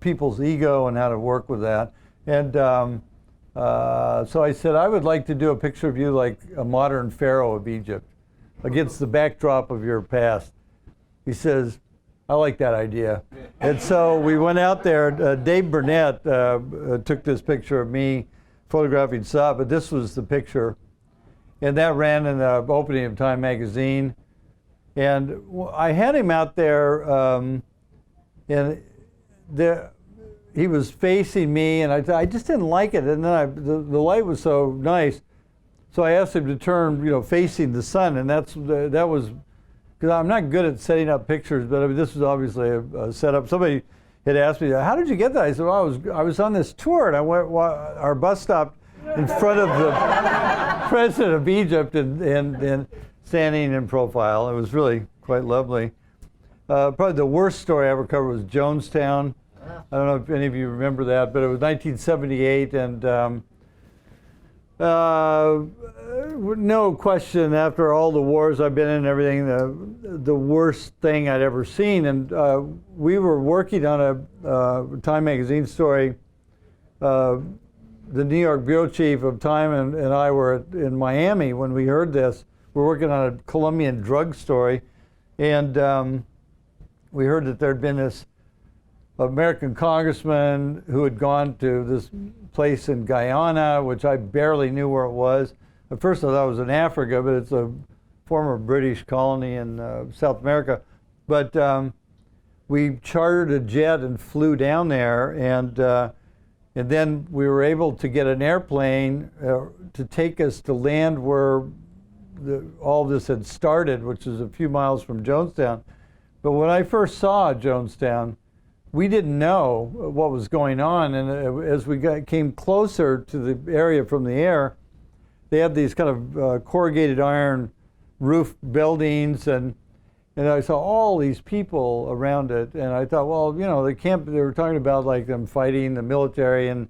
people's ego and how to work with that. And so I said, I would like to do a picture of you like a modern pharaoh of Egypt against the backdrop of your past. He says, I like that idea. And so we went out there. Dave Burnett took this picture of me photographing Sadat, but this was the picture. And that ran in the opening of Time magazine. And I had him out there, and he was facing me, and I just didn't like it. And then the light was so nice, so I asked him to turn, facing the sun, and that was, because I'm not good at setting up pictures, but I mean, this was obviously a setup. Somebody had asked me, how did you get that? I said, well, I was on this tour, and our bus stopped in front of the president of Egypt and standing in profile. It was really quite lovely. Probably the worst story I ever covered was Jonestown. I don't know if any of you remember that, but it was 1978, and no question, after all the wars I've been in and everything, the worst thing I'd ever seen. And we were working on a Time magazine story. The New York bureau chief of Time and I were in Miami when we heard this. We're working on a Colombian drug story, and we heard that there'd been this American congressman who had gone to this place in Guyana, which I barely knew where it was. At first I thought it was in Africa, but it's a former British colony in South America. But we chartered a jet and flew down there, and then we were able to get an airplane to take us to land where all this had started, which is a few miles from Jonestown. But when I first saw Jonestown, we didn't know what was going on, and as we came closer to the area from the air, they had these kind of corrugated iron roof buildings, and I saw all these people around it, and I thought, well, they were talking about like them fighting the military and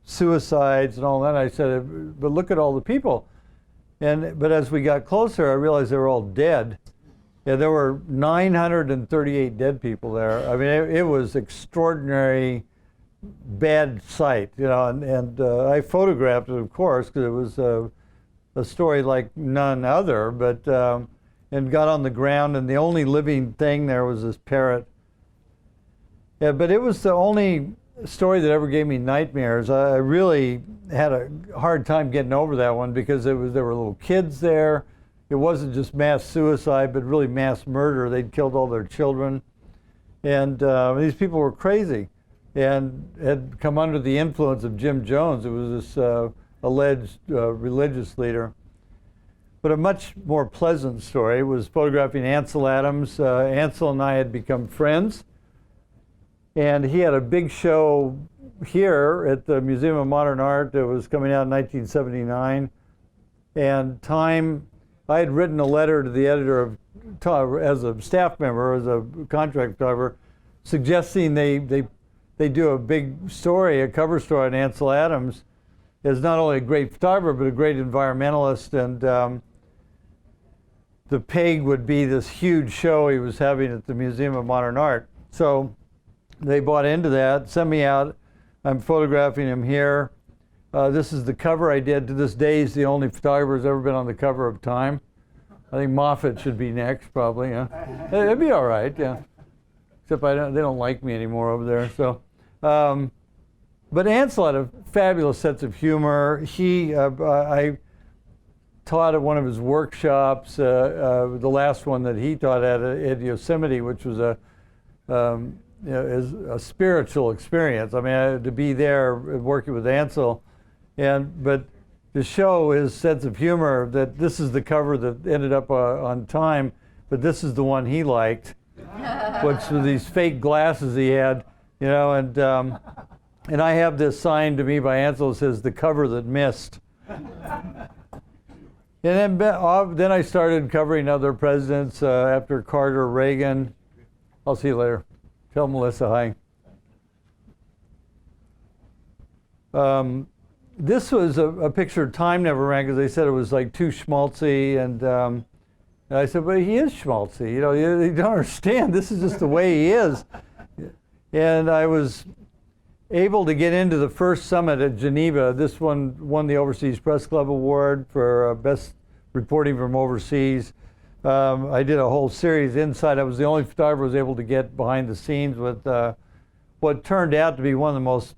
suicides and all that. I said, but look at all the people. But as we got closer, I realized they were all dead. Yeah, there were 938 dead people there. I mean, it was extraordinary, bad sight, and I photographed it, of course, because it was a story like none other, but and got on the ground, and the only living thing there was this parrot. Yeah, but it was the only story that ever gave me nightmares. I really had a hard time getting over that one because there were little kids there. It wasn't just mass suicide, but really mass murder. They'd killed all their children. And these people were crazy and had come under the influence of Jim Jones, who was this alleged religious leader. But a much more pleasant story was photographing Ansel Adams. Ansel and I had become friends. And he had a big show here at the Museum of Modern Art that was coming out in 1979. And Time, I had written a letter to the editor of, as a staff member, as a contract photographer, suggesting they do a big story, a cover story on Ansel Adams, as not only a great photographer, but a great environmentalist. And the peg would be this huge show he was having at the Museum of Modern Art. So they bought into that, sent me out. I'm photographing him here. This is the cover I did. To this day, he's the only photographer who's ever been on the cover of Time. I think Moffat should be next, probably. Yeah, it'd be all right. Yeah, except they don't like me anymore over there. So, but Ansel had a fabulous sense of humor. I taught at one of his workshops, the last one that he taught at Yosemite, which was is a spiritual experience. I mean, to be there working with Ansel. But to show his sense of humor, that this is the cover that ended up on Time, but this is the one he liked, which were these fake glasses he had, and I have this signed to me by Ansel that says, "The cover that missed." And then I started covering other presidents after Carter, Reagan. I'll see you later. Tell Melissa hi. This was a picture Time never ran because they said it was like too schmaltzy, and I said, "But he is schmaltzy. You know, you don't understand. This is just the way he is." And I was able to get into the first summit at Geneva. This one won the Overseas Press Club Award for best reporting from overseas. I did a whole series inside. I was the only photographer who was able to get behind the scenes with what turned out to be one of the most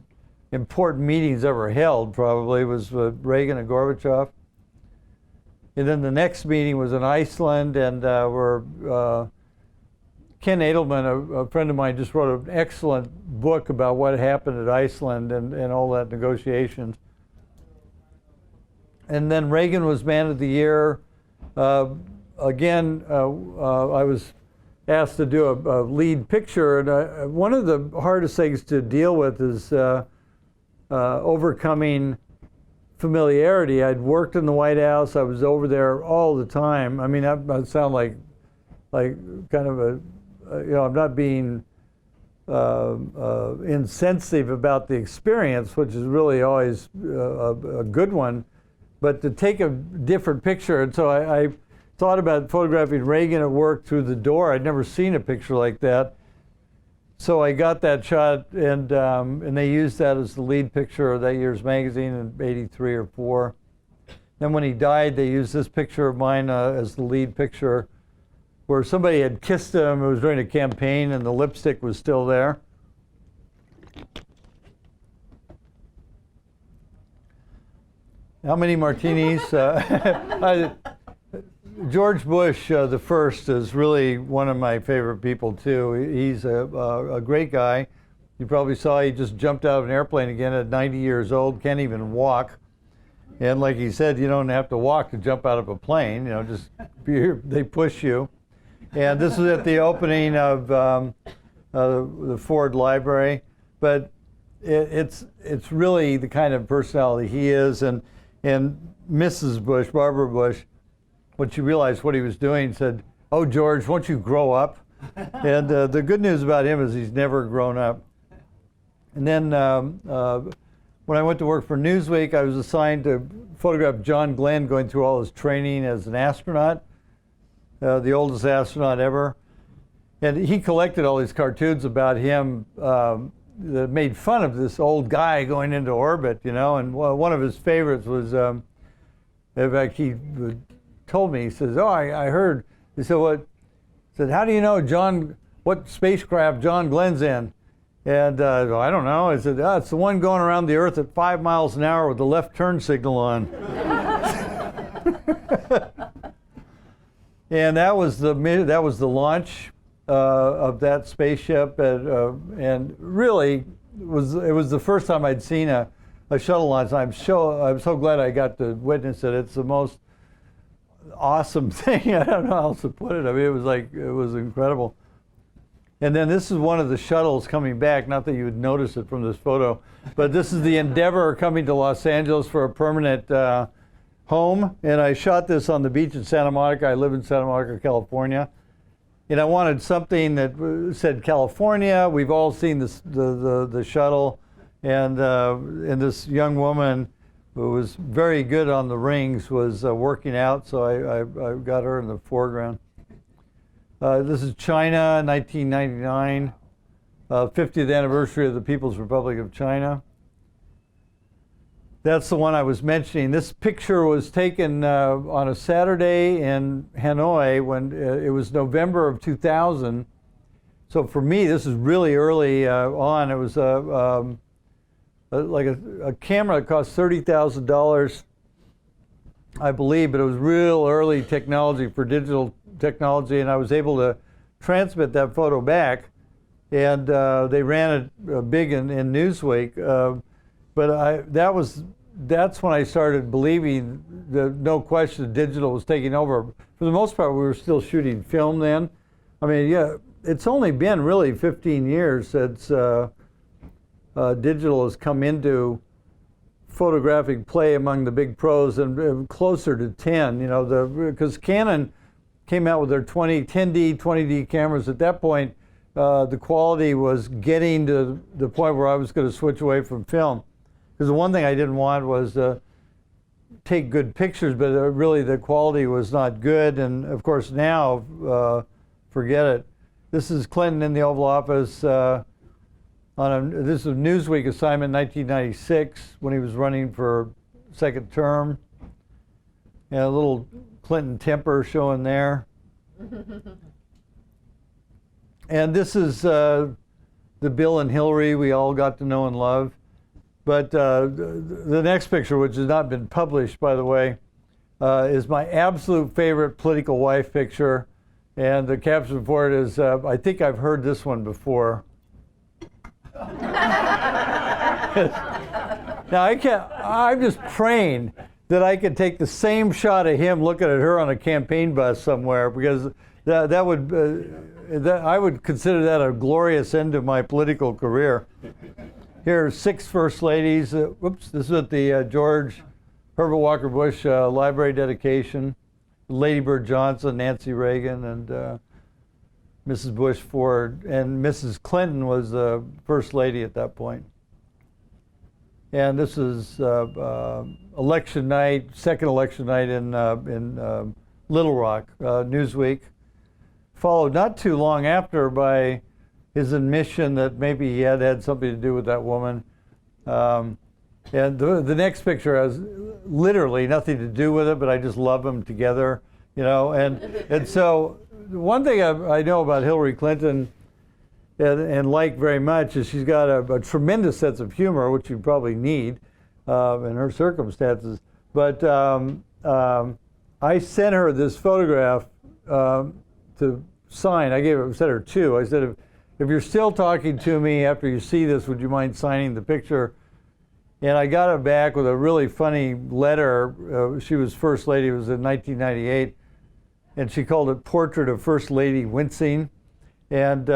important meetings ever held, probably, was Reagan and Gorbachev. And then the next meeting was in Iceland, and where Ken Edelman, a friend of mine, just wrote an excellent book about what happened at Iceland and all that negotiations. And then Reagan was Man of the Year. Again, I was asked to do a lead picture, and one of the hardest things to deal with is overcoming familiarity. I'd worked in the White House. I was over there all the time. I mean, I sound like kind of a, I'm not being insensitive about the experience, which is really always a good one, but to take a different picture. And so I thought about photographing Reagan at work through the door. I'd never seen a picture like that. So I got that shot, and they used that as the lead picture of that year's magazine in '83 or '84. Then when he died, they used this picture of mine as the lead picture, where somebody had kissed him. It was during a campaign, and the lipstick was still there. How many martinis? George Bush, the first, is really one of my favorite people, too. He's a great guy. You probably saw he just jumped out of an airplane again at 90 years old, can't even walk. And like he said, you don't have to walk to jump out of a plane, just they push you. And this was at the opening of the Ford Library. But it's really the kind of personality he is. And Mrs. Bush, Barbara Bush, when she realized what he was doing, said, "Oh, George, won't you grow up?" And the good news about him is he's never grown up. And then when I went to work for Newsweek, I was assigned to photograph John Glenn going through all his training as an astronaut, the oldest astronaut ever. And he collected all these cartoons about him that made fun of this old guy going into orbit, And one of his favorites was, in fact, he told me, he says, "Oh, I heard." He said, "What?" He said, "How do you know what spacecraft John Glenn's in?" And I don't know. I said, "It's the one going around the Earth at 5 miles an hour with the left turn signal on." And that was the launch of that spaceship, and really it was the first time I'd seen a shuttle launch. I'm so glad I got to witness it. It's the most awesome thing. I don't know how else to put it. I mean, it was incredible. And then this is one of the shuttles coming back. Not that you would notice it from this photo, but this is the Endeavour coming to Los Angeles for a permanent home. And I shot this on the beach in Santa Monica. I live in Santa Monica, California. And I wanted something that said California. We've all seen the shuttle, and this young woman who was very good on the rings was working out, so I got her in the foreground. This is China, 1999, 50th anniversary of the People's Republic of China. That's the one I was mentioning. This picture was taken on a Saturday in Hanoi when it was November of 2000. So for me, this is really early on. It was like a camera that cost $30,000, I believe, but it was real early technology for digital technology, and I was able to transmit that photo back, and they ran it big in Newsweek. But that's when I started believing that, no question, digital was taking over. For the most part, we were still shooting film then. I mean, yeah, it's only been really 15 years since digital has come into photographic play among the big pros, and closer to 10, you know, because Canon came out with their 10D, 20D cameras. At that point, the quality was getting to the point where I was going to switch away from film. Because the one thing I didn't want was take good pictures, but really the quality was not good. And of course now, forget it. This is Clinton in the Oval Office this is a Newsweek assignment in 1996 when he was running for second term. And a little Clinton temper showing there. And this is the Bill and Hillary we all got to know and love. But the next picture, which has not been published, by the way, is my absolute favorite political wife picture. And the caption for it is, I think I've heard this one before. Now, I'm just praying that I could take the same shot of him looking at her on a campaign bus somewhere, because I would consider that a glorious end to my political career. Here are 6 first ladies. Whoops, this is at the George Herbert Walker Bush Library dedication. Lady Bird Johnson, Nancy Reagan, and Mrs. Bush Ford, and Mrs. Clinton was the first lady at that point. And this is election night, second election night in Little Rock, Newsweek, followed not too long after by his admission that maybe he had something to do with that woman. And the next picture has literally nothing to do with it, but I just love them together, you know. And so one thing I know about Hillary Clinton and like very much is she's got a tremendous sense of humor, which you probably need in her circumstances. But I sent her this photograph to sign. I sent her 2. I said, if you're still talking to me after you see this, would you mind signing the picture? And I got it back with a really funny letter. She was First Lady. It was in 1998. And she called it Portrait of First Lady Wincing. And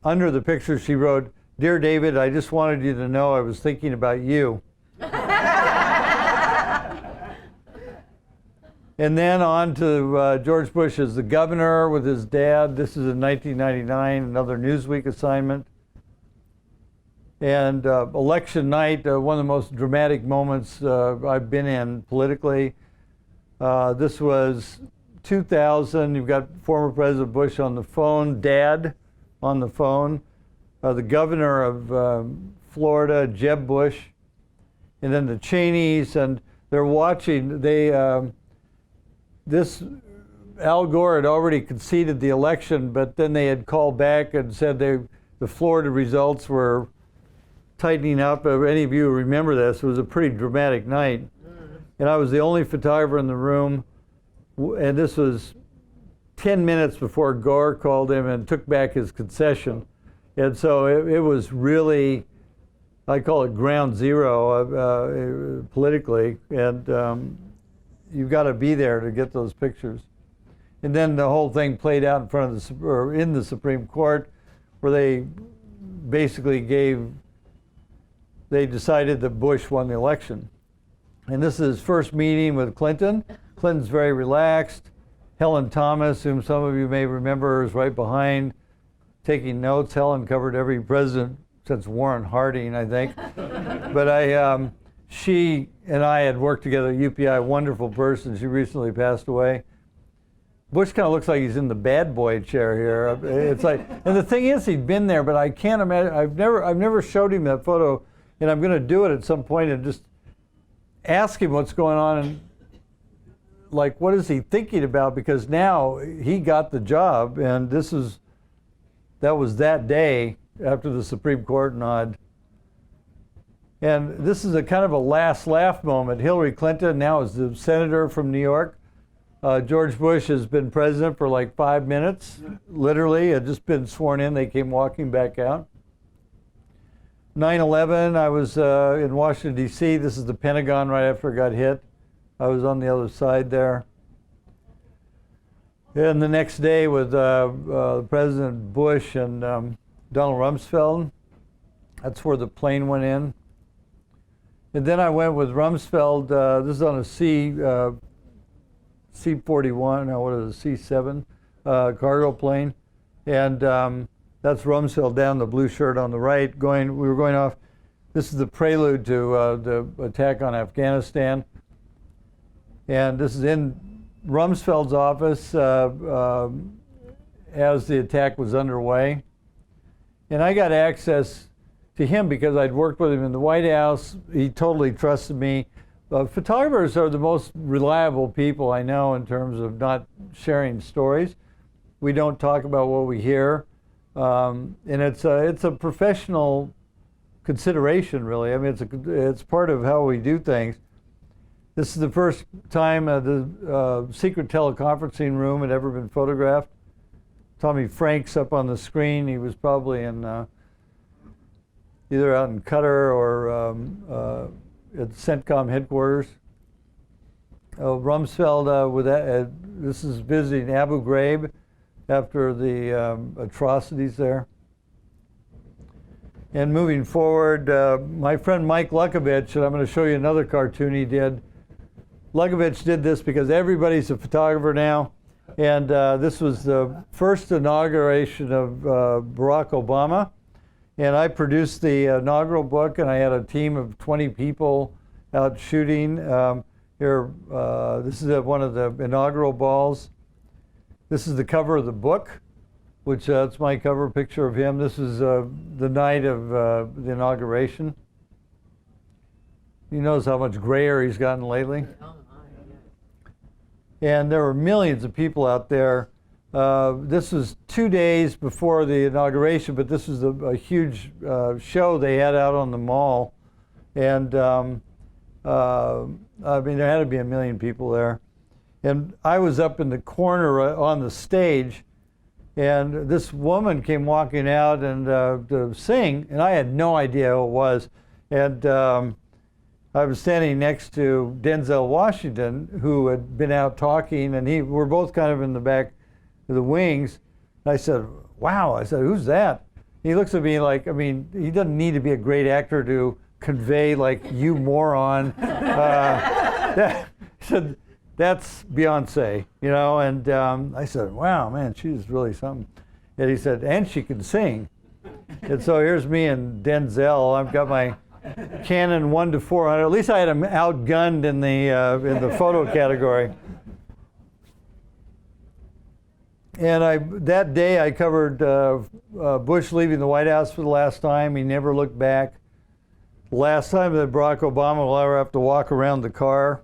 under the picture she wrote, "Dear David, I just wanted you to know I was thinking about you." And then on to George Bush as the governor with his dad. This is in 1999, another Newsweek assignment. And election night, one of the most dramatic moments I've been in politically. This was 2000. You've got former President Bush on the phone, Dad on the phone, the governor of Florida, Jeb Bush, and then the Cheneys, and they're watching. This Al Gore had already conceded the election, but then they had called back and said the Florida results were tightening up. If any of you remember this, it was a pretty dramatic night. And I was the only photographer in the room, and this was 10 minutes before Gore called him and took back his concession. And so it was really, I call it ground zero politically, and you've got to be there to get those pictures. And then the whole thing played out in front of in the Supreme Court, where they basically they decided that Bush won the election. And this is his first meeting with Clinton. Clinton's very relaxed. Helen Thomas, whom some of you may remember, is right behind, taking notes. Helen covered every president since Warren Harding, I think. But she and I had worked together at UPI, wonderful person. She recently passed away. Bush kind of looks like he's in the bad boy chair here. It's like, and the thing is, he'd been there, but I can't imagine. I've never showed him that photo, and I'm going to do it at some point and just ask him what's going on and like what is he thinking about, because now he got the job, and that was that day after the Supreme Court nod. And this is a kind of a last laugh moment. Hillary Clinton now is the senator from New York. George Bush has been president for like 5 minutes, literally, had just been sworn in. They came walking back out. 9/11, I was in Washington, D.C. This is the Pentagon right after it got hit. I was on the other side there. And the next day with President Bush and Donald Rumsfeld, that's where the plane went in. And then I went with Rumsfeld. This is on a C-41, no, what is it, C-7 cargo plane. And that's Rumsfeld down, the blue shirt on the right. We were going off. This is the prelude to the attack on Afghanistan. And this is in Rumsfeld's office as the attack was underway. And I got access to him because I'd worked with him in the White House. He totally trusted me. Photographers are the most reliable people I know in terms of not sharing stories. We don't talk about what we hear. And it's a professional consideration, really. I mean, it's part of how we do things. This is the first time the secret teleconferencing room had ever been photographed. Tommy Frank's up on the screen. He was probably in either out in Qatar or at CENTCOM headquarters. Rumsfeld, this is visiting Abu Ghraib after the atrocities there. And moving forward, my friend Mike Lukovich, and I'm going to show you another cartoon he did. Lukovich did this because everybody's a photographer now. And this was the first inauguration of Barack Obama. And I produced the inaugural book, and I had a team of 20 people out shooting. This is at one of the inaugural balls. This is the cover of the book, which that's my cover picture of him. This is the night of the inauguration. You notice how much grayer he's gotten lately? And there were millions of people out there. This was 2 days before the inauguration, but this was a huge show they had out on the mall. And I mean, there had to be 1 million people there. And I was up in the corner on the stage, and this woman came walking out and to sing, and I had no idea who it was. And I was standing next to Denzel Washington, who had been out talking, and we're both kind of in the back of the wings. And I said, wow, I said, who's that? He looks at me like, I mean, he doesn't need to be a great actor to convey like, you moron. He said, that's Beyonce, you know, and I said, wow, man, she's really something. And he said, and she can sing. And so here's me and Denzel. I've got my Canon 1-400. At least I had him outgunned in the photo category. And that day I covered Bush leaving the White House for the last time. He never looked back. The last time that Barack Obama will ever have to walk around the car.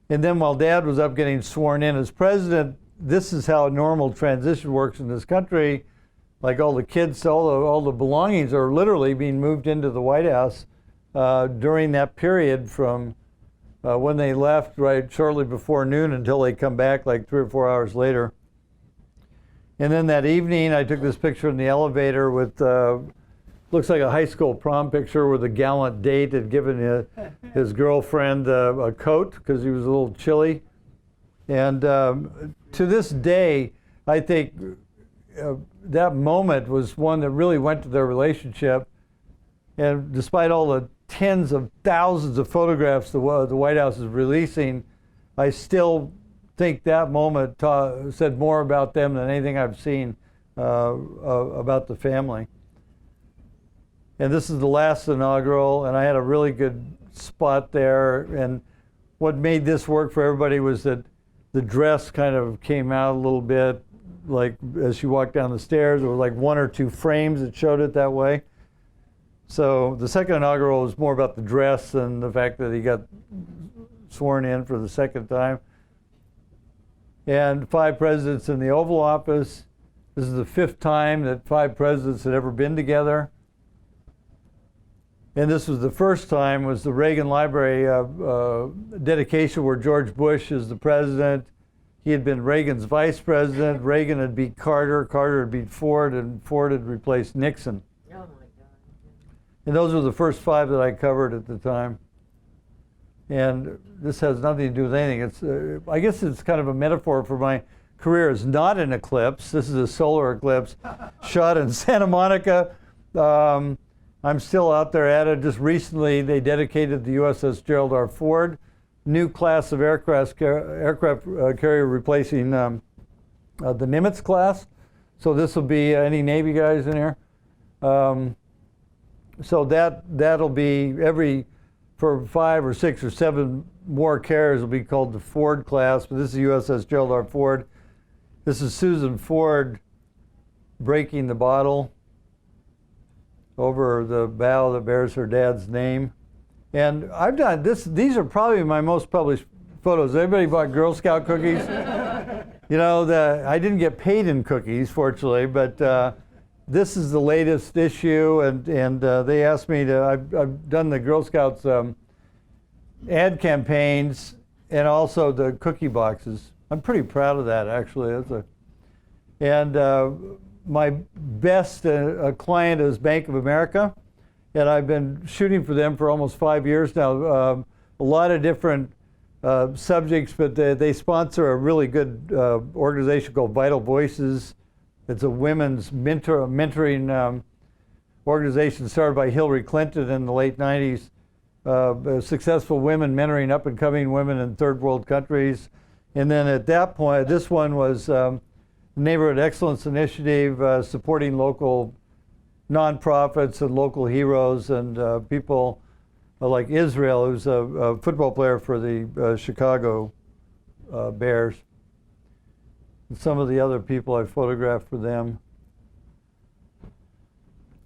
And then while Dad was up getting sworn in as president, this is how a normal transition works in this country. Like all the kids, all the belongings are literally being moved into the White House during that period from when they left right shortly before noon until they come back like 3 or 4 hours later. And then that evening I took this picture in the elevator with, looks like a high school prom picture where the gallant date had given his girlfriend a coat because he was a little chilly. And to this day, I think that moment was one that really went to their relationship. And despite all the tens of thousands of photographs the White House is releasing, I still think that moment said more about them than anything I've seen about the family. And this is the last inaugural, and I had a really good spot there. And what made this work for everybody was that the dress kind of came out a little bit. Like as she walked down the stairs, there were like 1 or 2 frames that showed it that way. So the second inaugural was more about the dress than the fact that he got sworn in for the second time. And 5 presidents in the Oval Office. This is the 5th time that 5 presidents had ever been together. And this was the first time was the Reagan Library dedication where George Bush is the president. He had been Reagan's vice president. Reagan had beat Carter. Carter had beat Ford, and Ford had replaced Nixon. Oh my God. And those were the first 5 that I covered at the time. And this has nothing to do with anything. It's, I guess it's kind of a metaphor for my career. It's not an eclipse. This is a solar eclipse shot in Santa Monica. I'm still out there at it. Just recently, they dedicated the USS Gerald R. Ford, new class of aircraft carrier replacing the Nimitz class. So this will be any Navy guys in here. So that'll be for 5 or 6 or 7 more carriers will be called the Ford class. But this is USS Gerald R. Ford. This is Susan Ford breaking the bottle over the bow that bears her dad's name. And I've done this. These are probably my most published photos. Everybody bought Girl Scout cookies? You know, I didn't get paid in cookies, fortunately, but this is the latest issue, and they asked me to. I've done the Girl Scouts ad campaigns and also the cookie boxes. I'm pretty proud of that, actually. My best client is Bank of America, and I've been shooting for them for almost 5 years now. A lot of different subjects, but they sponsor a really good organization called Vital Voices. It's a women's mentoring organization started by Hillary Clinton in the late 90s. Successful women mentoring up-and-coming women in third world countries. And then at that point, this one was Neighborhood Excellence Initiative, supporting local nonprofits and local heroes and people like Israel, who's a football player for the Chicago Bears. And some of the other people I photographed for them.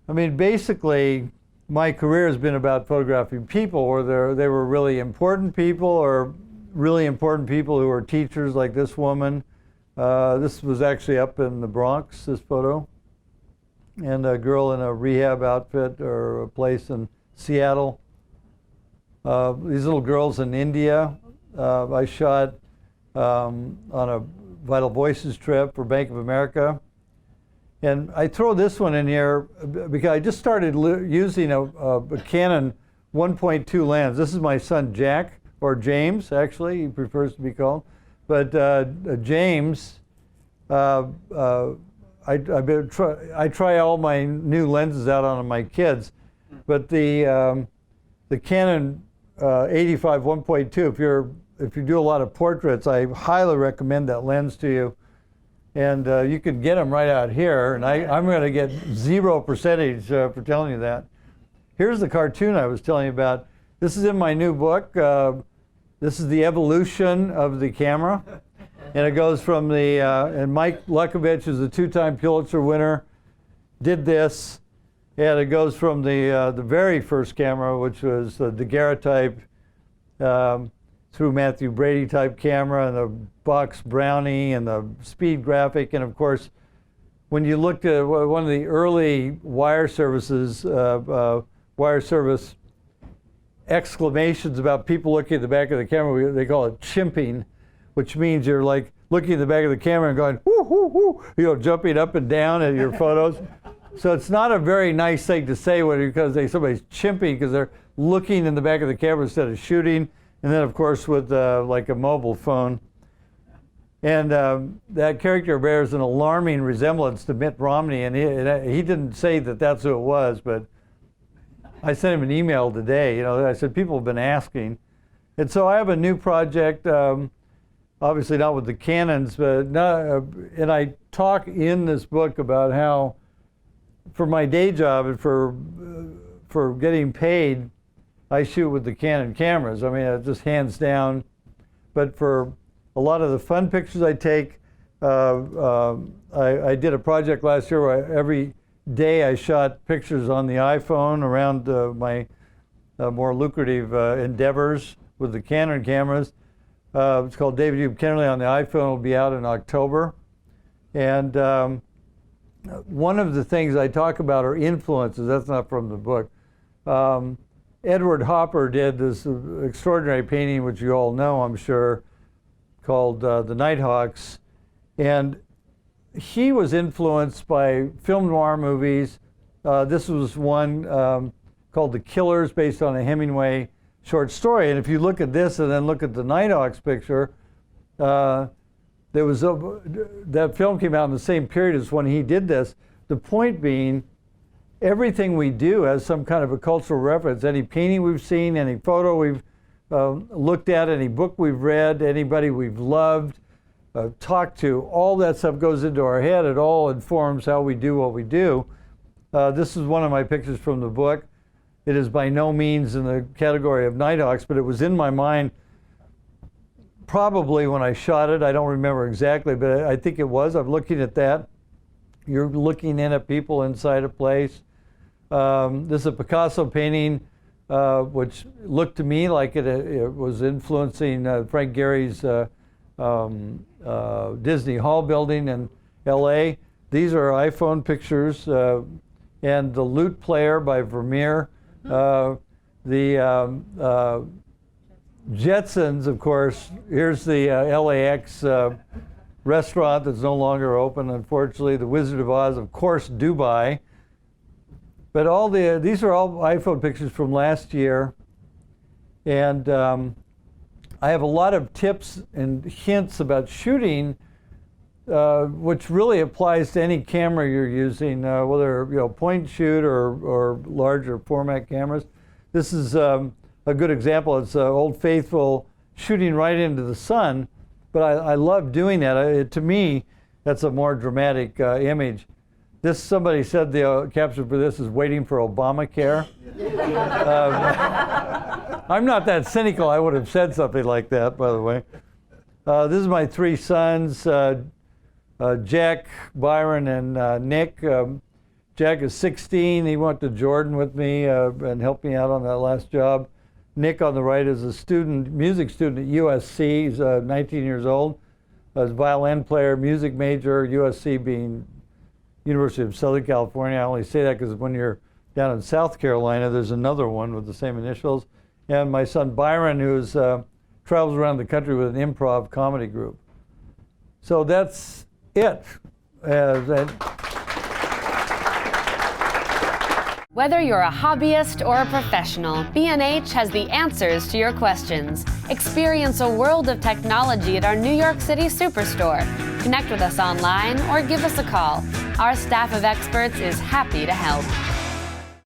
I mean, basically, my career has been about photographing people, where they were really important people, or really important people who were teachers, like this woman. This was actually up in the Bronx, this photo. And a girl in a rehab outfit or a place in Seattle. These little girls in India, I shot on a Vital Voices trip for Bank of America. And I throw this one in here because I just started using a Canon 1.2 lens. This is my son Jack, or James, actually, he prefers to be called. But James, I try all my new lenses out on my kids, but the Canon 85 1.2, if you do a lot of portraits, I highly recommend that lens to you. And you can get them right out here, and I'm going to get 0% for telling you that. Here's the cartoon I was telling you about. This is in my new book. This is the evolution of the camera. And it goes from and Mike Lukovich is a 2-time Pulitzer winner, did this. And it goes from the very first camera, which was the daguerreotype, through Matthew Brady type camera, and the Box Brownie, and the Speed Graphic. And of course, when you looked at one of the early wire services, wire service exclamations about people looking at the back of the camera, they call it chimping, which means you're like looking at the back of the camera and going, whoo, whoo, whoo, jumping up and down at your photos. So it's not a very nice thing to say because somebody's chimping, because they're looking in the back of the camera instead of shooting. And then, of course, with like a mobile phone. And that character bears an alarming resemblance to Mitt Romney, and he didn't say that that's who it was, but I sent him an email today. I said, people have been asking. And so I have a new project, obviously not with the Canons, but and I talk in this book about how, for my day job and for getting paid, I shoot with the Canon cameras. I mean, just hands down. But for a lot of the fun pictures I take, I did a project last year where every day I shot pictures on the iPhone around my more lucrative endeavors with the Canon cameras. It's called David Hume Kennerly on the iPhone. It'll be out in October. And one of the things I talk about are influences. That's not from the book. Edward Hopper did this extraordinary painting, which you all know, I'm sure, called The Nighthawks. And he was influenced by film noir movies. This was one called The Killers, based on a Hemingway short story. And if you look at this and then look at the Nighthawks picture, that film came out in the same period as when he did this. The point being, everything we do has some kind of a cultural reference. Any painting we've seen, any photo we've looked at, any book we've read, anybody we've loved, talked to, all that stuff goes into our head. It all informs how we do what we do. This is one of my pictures from the book. It is by no means in the category of Nighthawks, but it was in my mind probably when I shot it. I don't remember exactly, but I think it was. I'm looking at that. You're looking in at people inside a place. This is a Picasso painting, which looked to me like it was influencing Frank Gehry's Disney Hall building in LA. These are iPhone pictures, and the Lute Player by Vermeer. The Jetsons, of course. Here's the LAX restaurant that's no longer open, unfortunately. The Wizard of Oz, of course, Dubai. But these are all iPhone pictures from last year. And I have a lot of tips and hints about shooting, which really applies to any camera you're using, whether point and shoot or larger format cameras. This is a good example. It's Old Faithful shooting right into the sun, but I love doing that. To me, that's a more dramatic image. Somebody said the caption for this is waiting for Obamacare. I'm not that cynical. I would have said something like that, by the way. This is my three sons, Jack, Byron, and Nick. Jack is 16. He went to Jordan with me and helped me out on that last job. Nick on the right is a music student at USC. He's 19 years old. He's a violin player, music major, USC being University of Southern California. I only say that because when you're down in South Carolina, there's another one with the same initials. And my son Byron, who travels around the country with an improv comedy group. So that's it. Whether you're a hobbyist or a professional, B&H has the answers to your questions. Experience a world of technology at our New York City Superstore. Connect with us online or give us a call. Our staff of experts is happy to help.